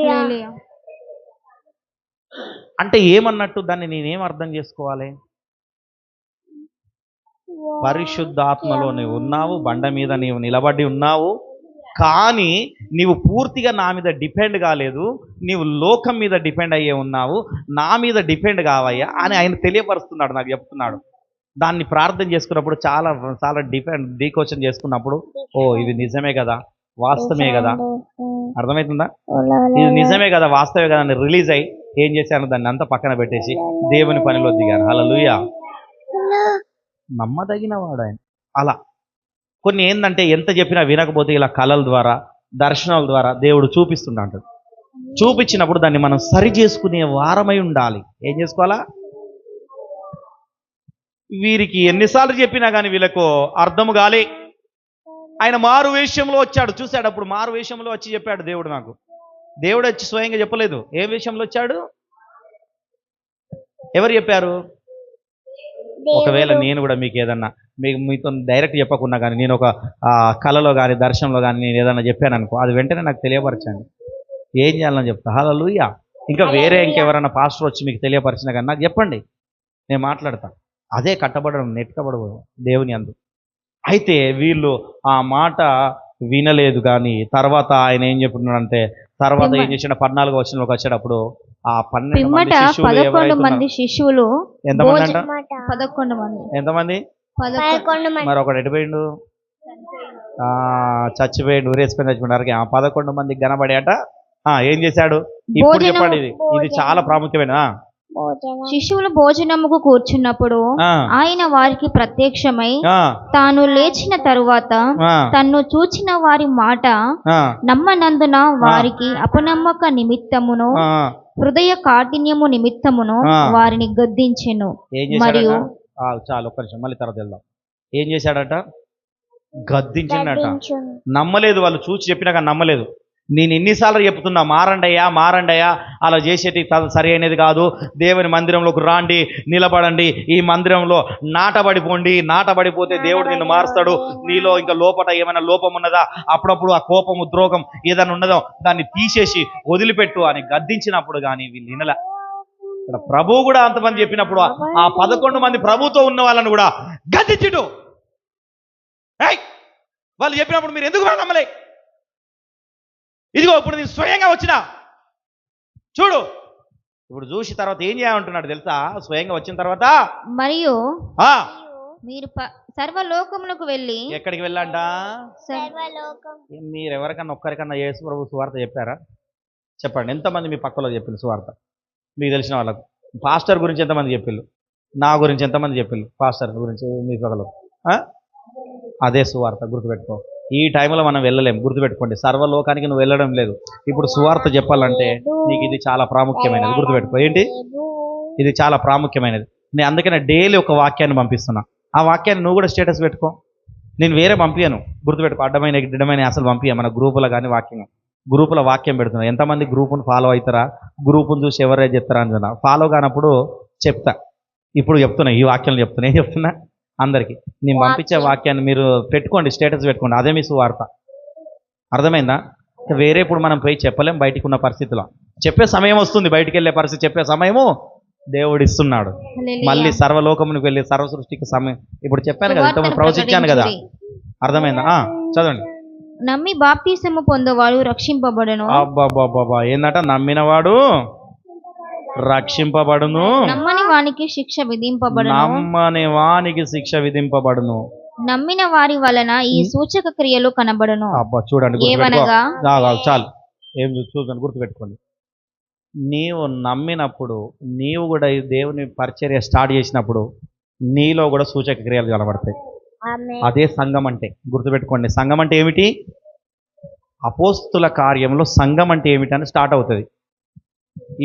అంటే ఏమన్నట్టు, దాన్ని నేనేం అర్థం చేసుకోవాలి? పరిశుద్ధాత్మలో నీవు ఉన్నావు, బండ మీద నీవు నిలబడి ఉన్నావు, కానీ నీవు పూర్తిగా నా మీద డిపెండ్ కాలేదు, నీవు లోకం మీద డిపెండ్ అయ్యే ఉన్నావు, నా మీద డిపెండ్ కావయ్యా అని ఆయన తెలియపరుస్తున్నాడు, నాకు చెప్తున్నాడు. దాన్ని ప్రార్థన చేసుకున్నప్పుడు చాలా చాలా డీకోషన్ చేసుకున్నప్పుడు, ఓ ఇది నిజమే కదా, వాస్తవమే కదా, అర్థమవుతుందా, ఇది నిజమే కదా, వాస్తవే కదా అని రిలీజ్ అయ్యి ఏం చేశాను, దాన్ని అంతా పక్కన పెట్టేసి దేవుని పనిలో దిగాను. హల్లెలూయా. నమ్మదగిన వాడు ఆయన. అలా కొన్ని ఏంటంటే ఎంత చెప్పినా వినకపోతే ఇలా కళల ద్వారా, దర్శనాల ద్వారా దేవుడు చూపిస్తుంటాడు. చూపించినప్పుడు దాన్ని మనం సరి చేసుకునే వారమై ఉండాలి. ఏం చేసుకోవాలా? వీరికి ఎన్నిసార్లు చెప్పినా కానీ వీళ్ళకు అర్థము కాలే. ఆయన మారు వేషంలో వచ్చాడు, చూశాడు. అప్పుడు మారు వేషంలో వచ్చి చెప్పాడు దేవుడు నాకు. దేవుడు వచ్చి స్వయంగా చెప్పలేదు. ఏ వేషంలో వచ్చాడు? ఎవరు చెప్పారు? ఒకవేళ నేను కూడా మీకు ఏదన్నా మీతో డైరెక్ట్ చెప్పకుండా కానీ నేను ఒక కళలో కానీ దర్శనంలో కానీ నేను ఏదన్నా చెప్పాను అనుకో, అది వెంటనే నాకు తెలియపరచండి. ఏం చేయాలని చెప్తా. హల్లెలూయా. ఇంకా వేరే ఇంకెవరైనా పాస్టర్ వచ్చి మీకు తెలియపరిచినా కానీ నాకు చెప్పండి, నేను మాట్లాడతా. అదే కట్టబడడం, నెట్టుకబడదు దేవుని అందు. అయితే వీళ్ళు ఆ మాట వినలేదు. కానీ తర్వాత ఆయన ఏం చెప్తున్నాడంటే, తర్వాత ఏం చేసిన 14వ వచనంలోకి వచ్చేటప్పుడు ఆ 12 మంది శిష్యులు ఎంతమంది అంట? 11 మంది. ఎంతమంది? 11 మరి ఒకడు ఎటుపోయిండు? చచ్చిపోయిండు, ఊరేసుకొని చచ్చిపోయినారు. 11 మందికి కనబడాట. ఏం చేశాడు ఇప్పుడు చెప్పండి. ఇది చాలా ప్రాముఖ్యమైన. శిష్యులు భోజనముకు కూర్చున్నప్పుడు ఆయన వారికి ప్రత్యక్షమై తాను లేచిన తరువాత తన్ను చూచిన వారి మాట నమ్మనందున వారికి అపనమ్మక నిమిత్తమును హృదయ కాఠిన్యము నిమిత్తమును వారిని గద్దించెను. మరియు చాలు ఒక్క నిమిషం, మళ్ళీ తర్వాత వెళ్దాం. ఏం చేశాడట? గద్దించిండట. నమ్మలేదు. వాళ్ళు చూసి చెప్పినా కానీ నమ్మలేదు. నేను ఎన్నిసార్లు చెప్తున్నా, మారండయ్యా మారండయ్యా, అలా చేసేటి సరి అయినది కాదు, దేవుని మందిరంలోకి రాండి, నిలబడండి, ఈ మందిరంలో నాటబడిపోండి, నాటబడిపోతే దేవుడు నిన్ను మారుస్తాడు, నీలో ఇంకా లోపట ఏమైనా లోపం ఉన్నదా, అప్పుడప్పుడు ఆ కోపము ద్రోహం ఏదైనా ఉన్నదో దాన్ని తీసేసి వదిలిపెట్టు అని గద్దించినప్పుడు కానీ వీళ్ళు వినలే. ఇక్కడ ప్రభువు కూడా అంతమంది చెప్పినప్పుడు ఆ 11 మంది ప్రభుతో ఉన్న వాళ్ళని కూడా గద్దించుడు. వాళ్ళు చెప్పినప్పుడు మీరు ఎందుకు నమ్మలే? ఇదిగో ఇప్పుడు నేను స్వయంగా వచ్చినా చూడు. ఇప్పుడు చూసి తర్వాత ఏం చేయాలంటున్నాడు తెలుసా? స్వయంగా వచ్చిన తర్వాత మరియు మీరు సర్వలోకమునకు వెళ్ళి. ఎక్కడికి వెళ్ళంట? మీరు ఎవరికన్నా ఒక్కరికన్నా యేసు ప్రభు సువార్త చెప్పారా? చెప్పండి. ఎంతమంది మీ పక్కలో చెప్పింది సువార్త? మీకు తెలిసిన వాళ్ళకు. పాస్టర్ గురించి ఎంతమంది చెప్పిళ్ళు? నా గురించి ఎంతమంది చెప్పిళ్ళు? పాస్టర్ గురించి మీ పక్కలో. అదే సువార్త, గుర్తుపెట్టుకో. ఈ టైంలో మనం వెళ్ళలేం, గుర్తుపెట్టుకోండి. సర్వలోకానికి నువ్వు వెళ్ళడం లేదు. ఇప్పుడు సువార్త చెప్పాలంటే నీకు ఇది చాలా ప్రాముఖ్యమైనది, గుర్తుపెట్టుకో. ఏంటి ఇది? చాలా ప్రాముఖ్యమైనది. నేను అందుకనే డైలీ ఒక వాక్యాన్ని పంపిస్తున్నా. ఆ వాక్యాన్ని నువ్వు కూడా స్టేటస్ పెట్టుకో. నేను వేరే పంపించను, గుర్తుపెట్టుకో. అడ్డమైన అసలు పంపించా. మన గ్రూపులో కానీ గ్రూపులో వాక్యం పెడుతున్నా. ఎంతమంది గ్రూపును ఫాలో అవుతారా, గ్రూపును చూసి ఎవరైతే చెప్తారా అని ఫాలో కానప్పుడు చెప్తా. ఇప్పుడు చెప్తున్నా, ఈ వాక్యాలు చెప్తున్నా. ఏం చెప్తున్నా? అందరికీ నేను పంపించే వాక్యాన్ని మీరు పెట్టుకోండి, స్టేటస్ పెట్టుకోండి. అదే మీ సువార్త. అర్థమైందా? వేరే ఇప్పుడు మనం పోయి చెప్పలేం. బయటికి ఉన్న పరిస్థితిలో చెప్పే సమయం వస్తుంది, బయటికి వెళ్ళే పరిస్థితి చెప్పే సమయము దేవుడు ఇస్తున్నాడు. మళ్ళీ సర్వలోకమునికి వెళ్ళి సర్వ సృష్టికి సమయం. ఇప్పుడు చెప్పాను కదా, ఇంతకుముందు ప్రవచించాను కదా. అర్థమైందా? చదవండి. నమ్మి బాప్తిసము పొందువాడు రక్షింపబడును. అబ్బా ఏందట? నమ్మినవాడు రక్షింపబడును, నమ్మని వానికి శిక్ష విధింపబడును. నమ్మని వానికి శిక్ష విధింపబడును. నమ్మిన వారి వలన ఈ సూచక క్రియలు కనబడును. అబ్బా చూడండి, ఏమనగా చాలు, ఏం చూడండి, గుర్తుపెట్టుకోండి. నీవు నమ్మినప్పుడు, నీవు కూడా ఈ దేవుని పరిచర్య స్టార్ట్ చేసినప్పుడు నీలో కూడా సూచక క్రియలు కనబడతాయి. అదే సంఘం అంటే. గుర్తుపెట్టుకోండి, సంఘం అంటే ఏమిటి? అపోస్తుల కార్యంలో సంఘం అంటే ఏమిటి అని స్టార్ట్ అవుతుంది.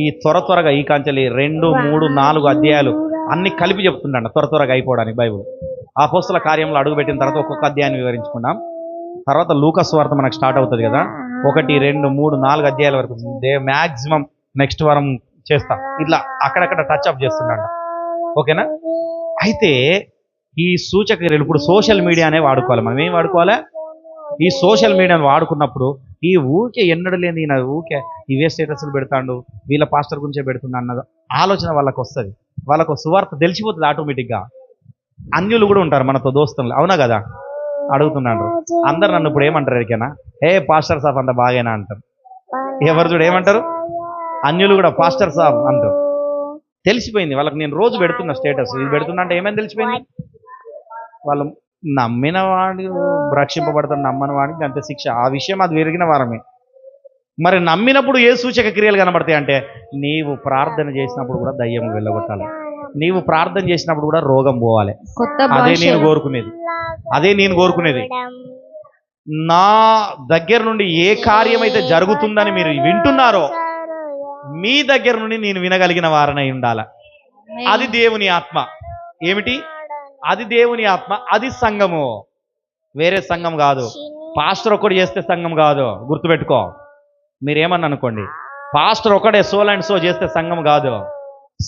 ఈ త్వరగా ఈ కాంచెలి 2, 3, 4 అధ్యాయాలు అన్ని కలిపి చెప్తుండ త్వరగా అయిపోవడానికి బైబుల్. అపోస్తుల కార్యంలో అడుగుపెట్టిన తర్వాత ఒక్కొక్క అధ్యాయాన్ని వివరించుకున్నాం. తర్వాత లూకా సువార్త మనకు స్టార్ట్ అవుతుంది కదా, 1, 2, 3, 4 అధ్యాయాల వరకు మ్యాక్సిమం నెక్స్ట్ వారం చేస్తా. ఇట్లా అక్కడక్కడ టచ్ అప్ చేస్తున్నాడు. ఓకేనా? అయితే ఈ సూచక క్రియలు ఇప్పుడు సోషల్ మీడియానే వాడుకోవాలి. మనం ఏం వాడుకోవాలి? ఈ సోషల్ మీడియాను వాడుకున్నప్పుడు ఈ ఊకే ఎన్నడు లేని ఈయన ఊకే ఇవే స్టేటస్లు పెడతాడు, వీళ్ళ పాస్టర్ గురించే పెడుతున్నా అన్నది ఆలోచన వాళ్ళకు వస్తుంది. వాళ్ళకు సువార్త తెలిసిపోతుంది ఆటోమేటిక్గా. అన్యులు కూడా ఉంటారు మనతో దోస్తులు, అవునా కదా? అడుగుతున్నాడు. అందరు నన్ను ఇప్పుడు ఏమంటారు ఎరికేనా? పాస్టర్ సాబ్ అంత బాగేనా అంటారు. ఎవరు చూడు ఏమంటారు? అన్యులు కూడా పాస్టర్ సాబ్ అంటారు. తెలిసిపోయింది వాళ్ళకి. నేను రోజు పెడుతున్నా స్టేటస్, ఇది పెడుతున్నా అంటే ఏమైనా తెలిసిపోయింది. వాళ్ళు నమ్మిన వాడు రక్షింపబడతాడు, నమ్మని వాడికి అంతే శిక్ష. ఆ విషయం అది విరిగిన వారమే. మరి నమ్మినప్పుడు ఏ సూచక క్రియలు కనబడతాయి అంటే, నీవు ప్రార్థన చేసినప్పుడు కూడా దయ్యం వెళ్ళగొట్టాలి, నీవు ప్రార్థన చేసినప్పుడు కూడా రోగం పోవాలి. అదే నేను కోరుకునేది. నా దగ్గర నుండి ఏ కార్యం అయితే జరుగుతుందని మీరు వింటున్నారో మీ దగ్గర నుండి నేను వినగలిగిన వారనై ఉండాల. అది దేవుని ఆత్మ. ఏమిటి? అది దేవుని ఆత్మ, అది సంఘము, వేరే సంఘం కాదు. పాస్టర్ ఒక్కడు చేస్తే సంఘం కాదు, గుర్తుపెట్టుకో. మీరేమన్నా అనుకోండి, పాస్టర్ ఒకడే సోల్ అండ్ సో చేస్తే సంఘం కాదు.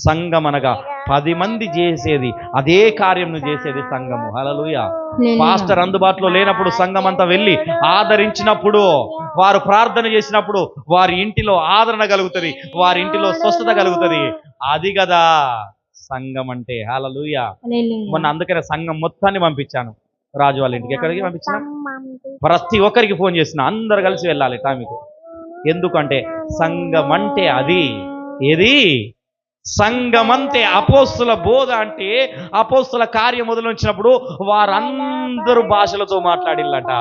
సంఘం అనగా 10 మంది చేసేది, అదే కార్యం చేసేది సంఘము. హల్లెలూయా. పాస్టర్ అందుబాటులో లేనప్పుడు సంఘం అంతా వెళ్ళి ఆదరించినప్పుడు, వారు ప్రార్థన చేసినప్పుడు వారి ఇంటిలో ఆదరణ కలుగుతుంది, వారి ఇంటిలో స్వస్థత కలుగుతుంది. అది కదా సంఘం అంటే. హల్లెలూయా. మొన్న అందుకనే సంఘం మొత్తాన్ని పంపించాను రాజు వాళ్ళ ఇంటికి. ఎక్కడికి పంపించిన? ప్రతి ఒక్కరికి ఫోన్ చేసిన, అందరు కలిసి వెళ్ళాలి టామికు. ఎందుకంటే సంఘం అంటే అది. ఏది? సంఘమంతే అపోస్తుల బోధ అంటే, అపోస్తుల కార్యం మొదలుంచినప్పుడు వారందరూ భాషలతో మాట్లాడిల్లట,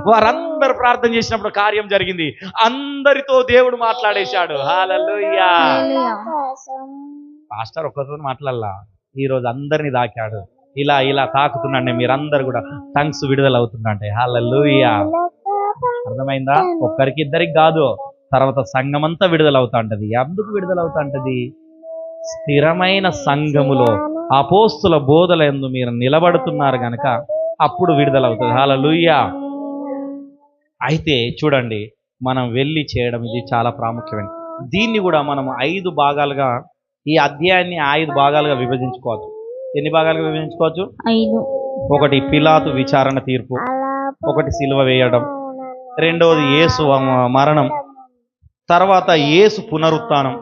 వారందరూ ప్రార్థన చేసినప్పుడు కార్యం జరిగింది, అందరితో దేవుడు మాట్లాడేశాడు. హల్లెలూయా. పాస్టర్ ఒక్కరితో మాట్లాడలా, ఈరోజు అందరినీ తాకాడు. ఇలా తాకుతున్నాండి, మీరందరూ కూడా టంగ్స్ విడుదల అవుతుందంటే. హల్లెలూయా. అర్థమైందా? ఒక్కరికి ఇద్దరికి కాదు, తర్వాత సంఘమంతా విడుదల అవుతా ఉంటది. ఎందుకు విడుదల అవుతా ఉంటది? స్థిరమైన సంఘములో అపోస్తుల బోధల యందు మీరు నిలబడుతున్నారు గనక అప్పుడు విడుదల అవుతుంది. హల్లెలూయా. అయితే చూడండి, మనం వెళ్ళి చేయడం ఇది చాలా ప్రాముఖ్యమైనది. దీన్ని కూడా మనం 5 భాగాలుగా, ఈ అధ్యాయాన్ని 5 భాగాలుగా విభజించుకోవచ్చు. ఎన్ని భాగాలుగా విభజించుకోవచ్చు? 5. 1 పిలాతు విచారణ తీర్పు, 1 సిలువ వేయడం, 2వది యేసు మరణం, తర్వాత యేసు పునరుత్థానం,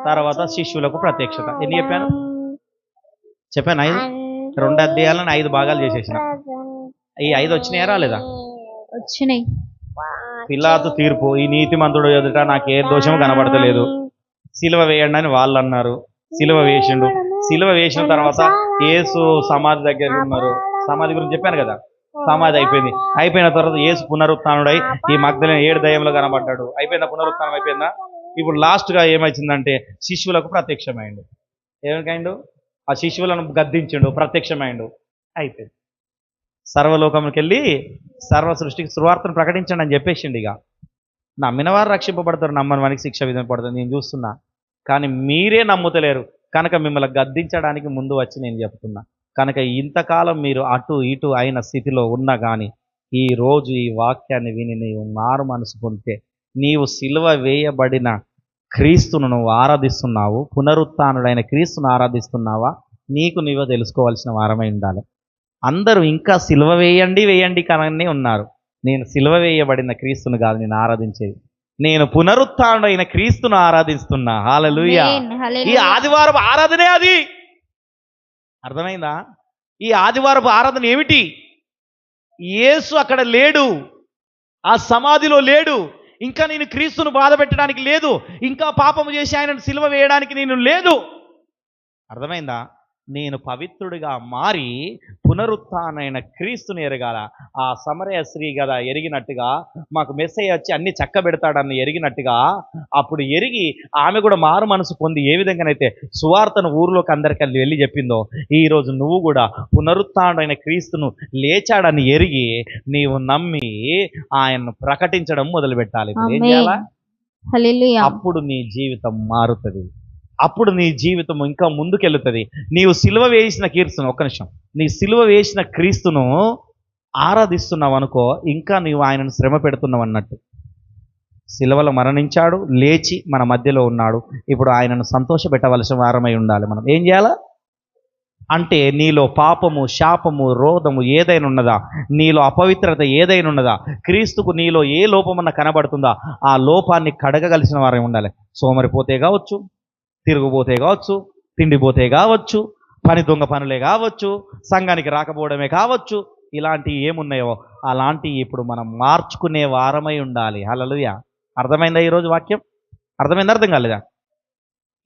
తర్వాత శిష్యులకు ప్రత్యక్షత. ఎన్ని చెప్పాను? 5. 2 అధ్యాయాలను 5 భాగాలు చేసేసిన. ఈ 5 వచ్చినాయా రాలేదా? వచ్చినాయి. పిలాతు తీర్పు, ఈ నీతిమంతుడు ఎదుట నాకు ఏ దోషము కనబడతలేదు, సిలువ వేయండి అని వాళ్ళు అన్నారు, సిలువ వేసిండు. సిలువ వేసిన తర్వాత యేసు సమాధి దగ్గర ఉన్నారు. సమాధి గురించి చెప్పాను కదా, సమాధి అయిపోయిన తర్వాత యేసు పునరుత్థానుడై ఈ మగ్దలేనే 7 దయ్యంలో కనబడ్డాడు. అయిపోయిందా? పునరుత్థానం అయిపోయిందా? ఇప్పుడు లాస్ట్గా ఏమైందంటే శిష్యులకు ప్రత్యక్షమైండు. ఏమిటైండు? ఆ శిష్యులను గద్దించిండు, ప్రత్యక్షమైండు, అయిపోయింది. సర్వలోకంకి వెళ్ళి సర్వ సృష్టికి సువార్తను ప్రకటించండి అని చెప్పేసిండు. ఇక నమ్మిన వారు రక్షింపబడతారు, నమ్మని వారికి శిక్ష విధింపబడుతుంది. నేను చూస్తున్నా, కానీ మీరే నమ్ముతలేరు కనుక మిమ్మల్ని గద్దించడానికి ముందు వచ్చి నేను చెప్తున్నా. కనుక ఇంతకాలం మీరు అటు ఇటు అయిన స్థితిలో ఉన్నా కానీ ఈ రోజు ఈ వాక్యాన్ని విని నీవు మారు మనసు పొందితే, నీవు సిలువ వేయబడిన క్రీస్తును నువ్వు ఆరాధిస్తున్నావు, పునరుత్థానుడైన క్రీస్తును ఆరాధిస్తున్నావా, నీకు నీవో తెలుసుకోవాల్సిన వారమై ఉండాలి. అందరూ ఇంకా సిలువ వేయండి కానీ ఉన్నారు. నేను సిలువ వేయబడిన క్రీస్తును కాదు నేను ఆరాధించేది, నేను పునరుత్థానుడైన క్రీస్తును ఆరాధిస్తున్నా. హల్లెలూయా. ఈ ఆదివారపు ఆరాధనే అది. అర్థమైందా? ఈ ఆదివారపు ఆరాధన ఏమిటి? యేసు అక్కడ లేడు, ఆ సమాధిలో లేడు. ఇంకా నేను క్రీస్తును బాధ పెట్టడానికి లేదు, ఇంకా పాపము చేసి ఆయనను సిలువ వేయడానికి నేను లేదు. అర్థమైందా? నేను పవిత్రుడిగా మారి పునరుత్థానమైన క్రీస్తుని ఎరగాల. ఆ సమరయ స్త్రీ కదా ఎరిగినట్టుగా, మాకు మెస్సయ్య వచ్చి అన్ని చక్కబెడతాడని ఎరిగినట్టుగా, అప్పుడు ఎరిగి ఆమె కూడా మారు మనసు పొంది ఏ విధంగానైతే సువార్తను ఊర్లోకి అందరికీ వెళ్ళి చెప్పిందో, ఈరోజు నువ్వు కూడా పునరుత్థానమైన క్రీస్తును లేచాడని ఎరిగి నీవు నమ్మి ఆయన్ను ప్రకటించడం మొదలుపెట్టాలి. ఏం చేయాలా? హల్లెలూయా. అప్పుడు నీ జీవితం మారుతుంది. అప్పుడు నీ జీవితం ఇంకా ముందుకెళ్తుంది. నీవు సిలువ వేసిన కీర్తును, ఒక్క నిమిషం, నీ సిలువ వేసిన క్రీస్తును ఆరాధిస్తున్నావు అనుకో, ఇంకా నీవు ఆయనను శ్రమ పెడుతున్నావు అన్నట్టు. సిలువలో మరణించాడు, లేచి మన మధ్యలో ఉన్నాడు. ఇప్పుడు ఆయనను సంతోషపెట్టవలసిన వారమై ఉండాలి. మనం ఏం చేయాలా అంటే, నీలో పాపము, శాపము, రోధము ఏదైనా ఉన్నదా, నీలో అపవిత్రత ఏదైనా ఉన్నదా, క్రీస్తుకు నీలో ఏ లోపమన్నా కనబడుతుందా, ఆ లోపాన్ని కడగగలిసిన వారై ఉండాలి. సోమరిపోతే కావచ్చు, తిరుగుబోతే కావచ్చు, తిండిపోతే కావచ్చు, పని దొంగ పనులే కావచ్చు, సంఘానికి రాకపోవడమే కావచ్చు, ఇలాంటివి ఏమున్నాయో అలాంటివి ఇప్పుడు మనం మార్చుకునే వారమై ఉండాలి. హల్లెలూయా. అర్థమైందా ఈరోజు వాక్యం? అర్థమైందా? అర్థం కాలేదా?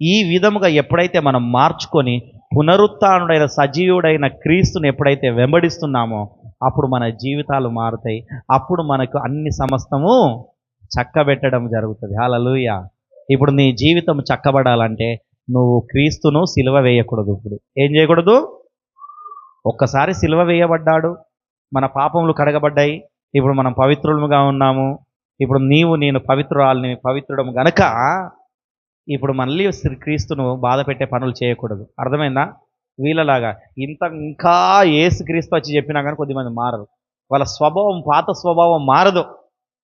ఈ విధముగా ఎప్పుడైతే మనం మార్చుకొని పునరుత్థానుడైన సజీవుడైన క్రీస్తుని ఎప్పుడైతే వెంబడిస్తున్నామో అప్పుడు మన జీవితాలు మారుతాయి. అప్పుడు మనకు అన్ని సమస్తము చక్కబెట్టడం జరుగుతుంది. హల్లెలూయా. ఇప్పుడు నీ జీవితం చక్కబడాలంటే నువ్వు క్రీస్తును సిలువ వేయకూడదు. ఇప్పుడు ఏం చేయకూడదు? ఒక్కసారి సిలువ వేయబడ్డాడు, మన పాపములు కడగబడ్డాయి, ఇప్పుడు మనం పవిత్రులుగా ఉన్నాము. ఇప్పుడు నీవు నేను పవిత్రుడం గనక ఇప్పుడు మళ్ళీ క్రీస్తును బాధ పెట్టే పనులు చేయకూడదు. అర్థమైందా? వీళ్ళలాగా ఇంకా యేసు క్రీస్తు వచ్చి చెప్పినా కానీ కొద్దిమంది మారరు. వాళ్ళ స్వభావం, పాత స్వభావం మారదు.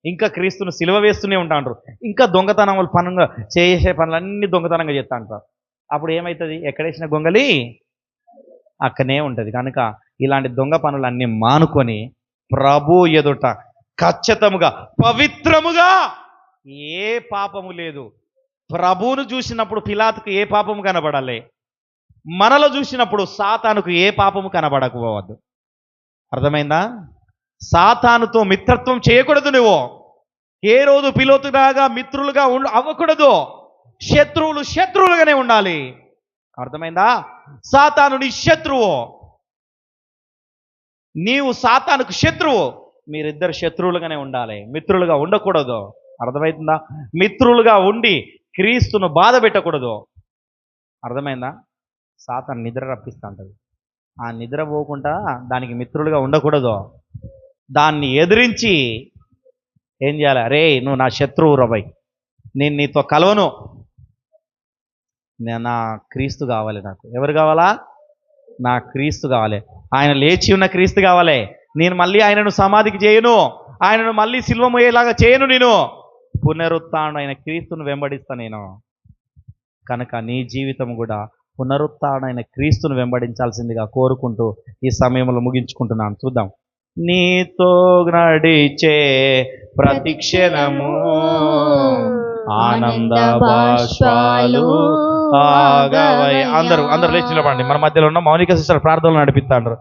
ఇంకా క్రీస్తును సిలువ వేస్తూనే ఉంటాంటారు. ఇంకా దొంగతనం పనుగా చేసే పనులన్నీ దొంగతనంగా చేస్తా అంటారు. అప్పుడు ఏమవుతుంది? ఎక్కడేసిన గొంగలి అక్కనే ఉంటుంది. కనుక ఇలాంటి దొంగ పనులన్నీ మానుకొని ప్రభు ఎదుట ఖచ్చితముగా పవిత్రముగా, ఏ పాపము లేదు. ప్రభువును చూసినప్పుడు పిలాతుకు ఏ పాపము కనబడాలి, మనలో చూసినప్పుడు సాతానుకు ఏ పాపము కనబడకపోవద్దు. అర్థమైందా? సాతానుతో మిత్రత్వం చేయకూడదు. నువ్వు ఏ రోజు పిలోతులాగా మిత్రులుగా అవ్వకూడదు. శత్రువులుగానే ఉండాలి. అర్థమైందా? సాతాను నీ శత్రువు, నీవు సాతానుకు శత్రువు. మీరిద్దరు శత్రువులుగానే ఉండాలి, మిత్రులుగా ఉండకూడదు. అర్థమవుతుందా? మిత్రులుగా ఉండి క్రీస్తును బాధ పెట్టకూడదు. అర్థమైందా? సాతాను నిద్ర రప్పిస్తూ ఉంటుంది. ఆ నిద్ర పోకుండా దానికి మిత్రులుగా ఉండకూడదు. దాన్ని ఎదిరించి ఏం చేయాలి? రే, నువ్వు నా శత్రువు రబాయ్, నేను నీతో కలవను, నా క్రీస్తు కావాలి. నాకు ఎవరు కావాలా? నా క్రీస్తు కావాలి. ఆయన లేచి ఉన్న క్రీస్తు కావాలి. నేను మళ్ళీ ఆయనను సమాధికి చేయను, ఆయనను మళ్ళీ సిలువమయ్యేలాగా చేయను. నేను పునరుత్థానుడైన క్రీస్తును వెంబడిస్తా నేను. కనుక నీ జీవితం కూడా పునరుత్థానుడైన క్రీస్తును వెంబడించాల్సిందిగా కోరుకుంటూ ఈ సమయంలో ముగించుకుంటున్నాను. చూద్దాం. నీతో నడిచే ప్రతిక్షణము ఆనంద బాష్పాలు ఆగవై. అందరూ లేచి నిలబడండి. మన మధ్యలో ఉన్న మౌనిక సిస్టర్ ప్రార్థనలు నడిపిస్తాండ్రు.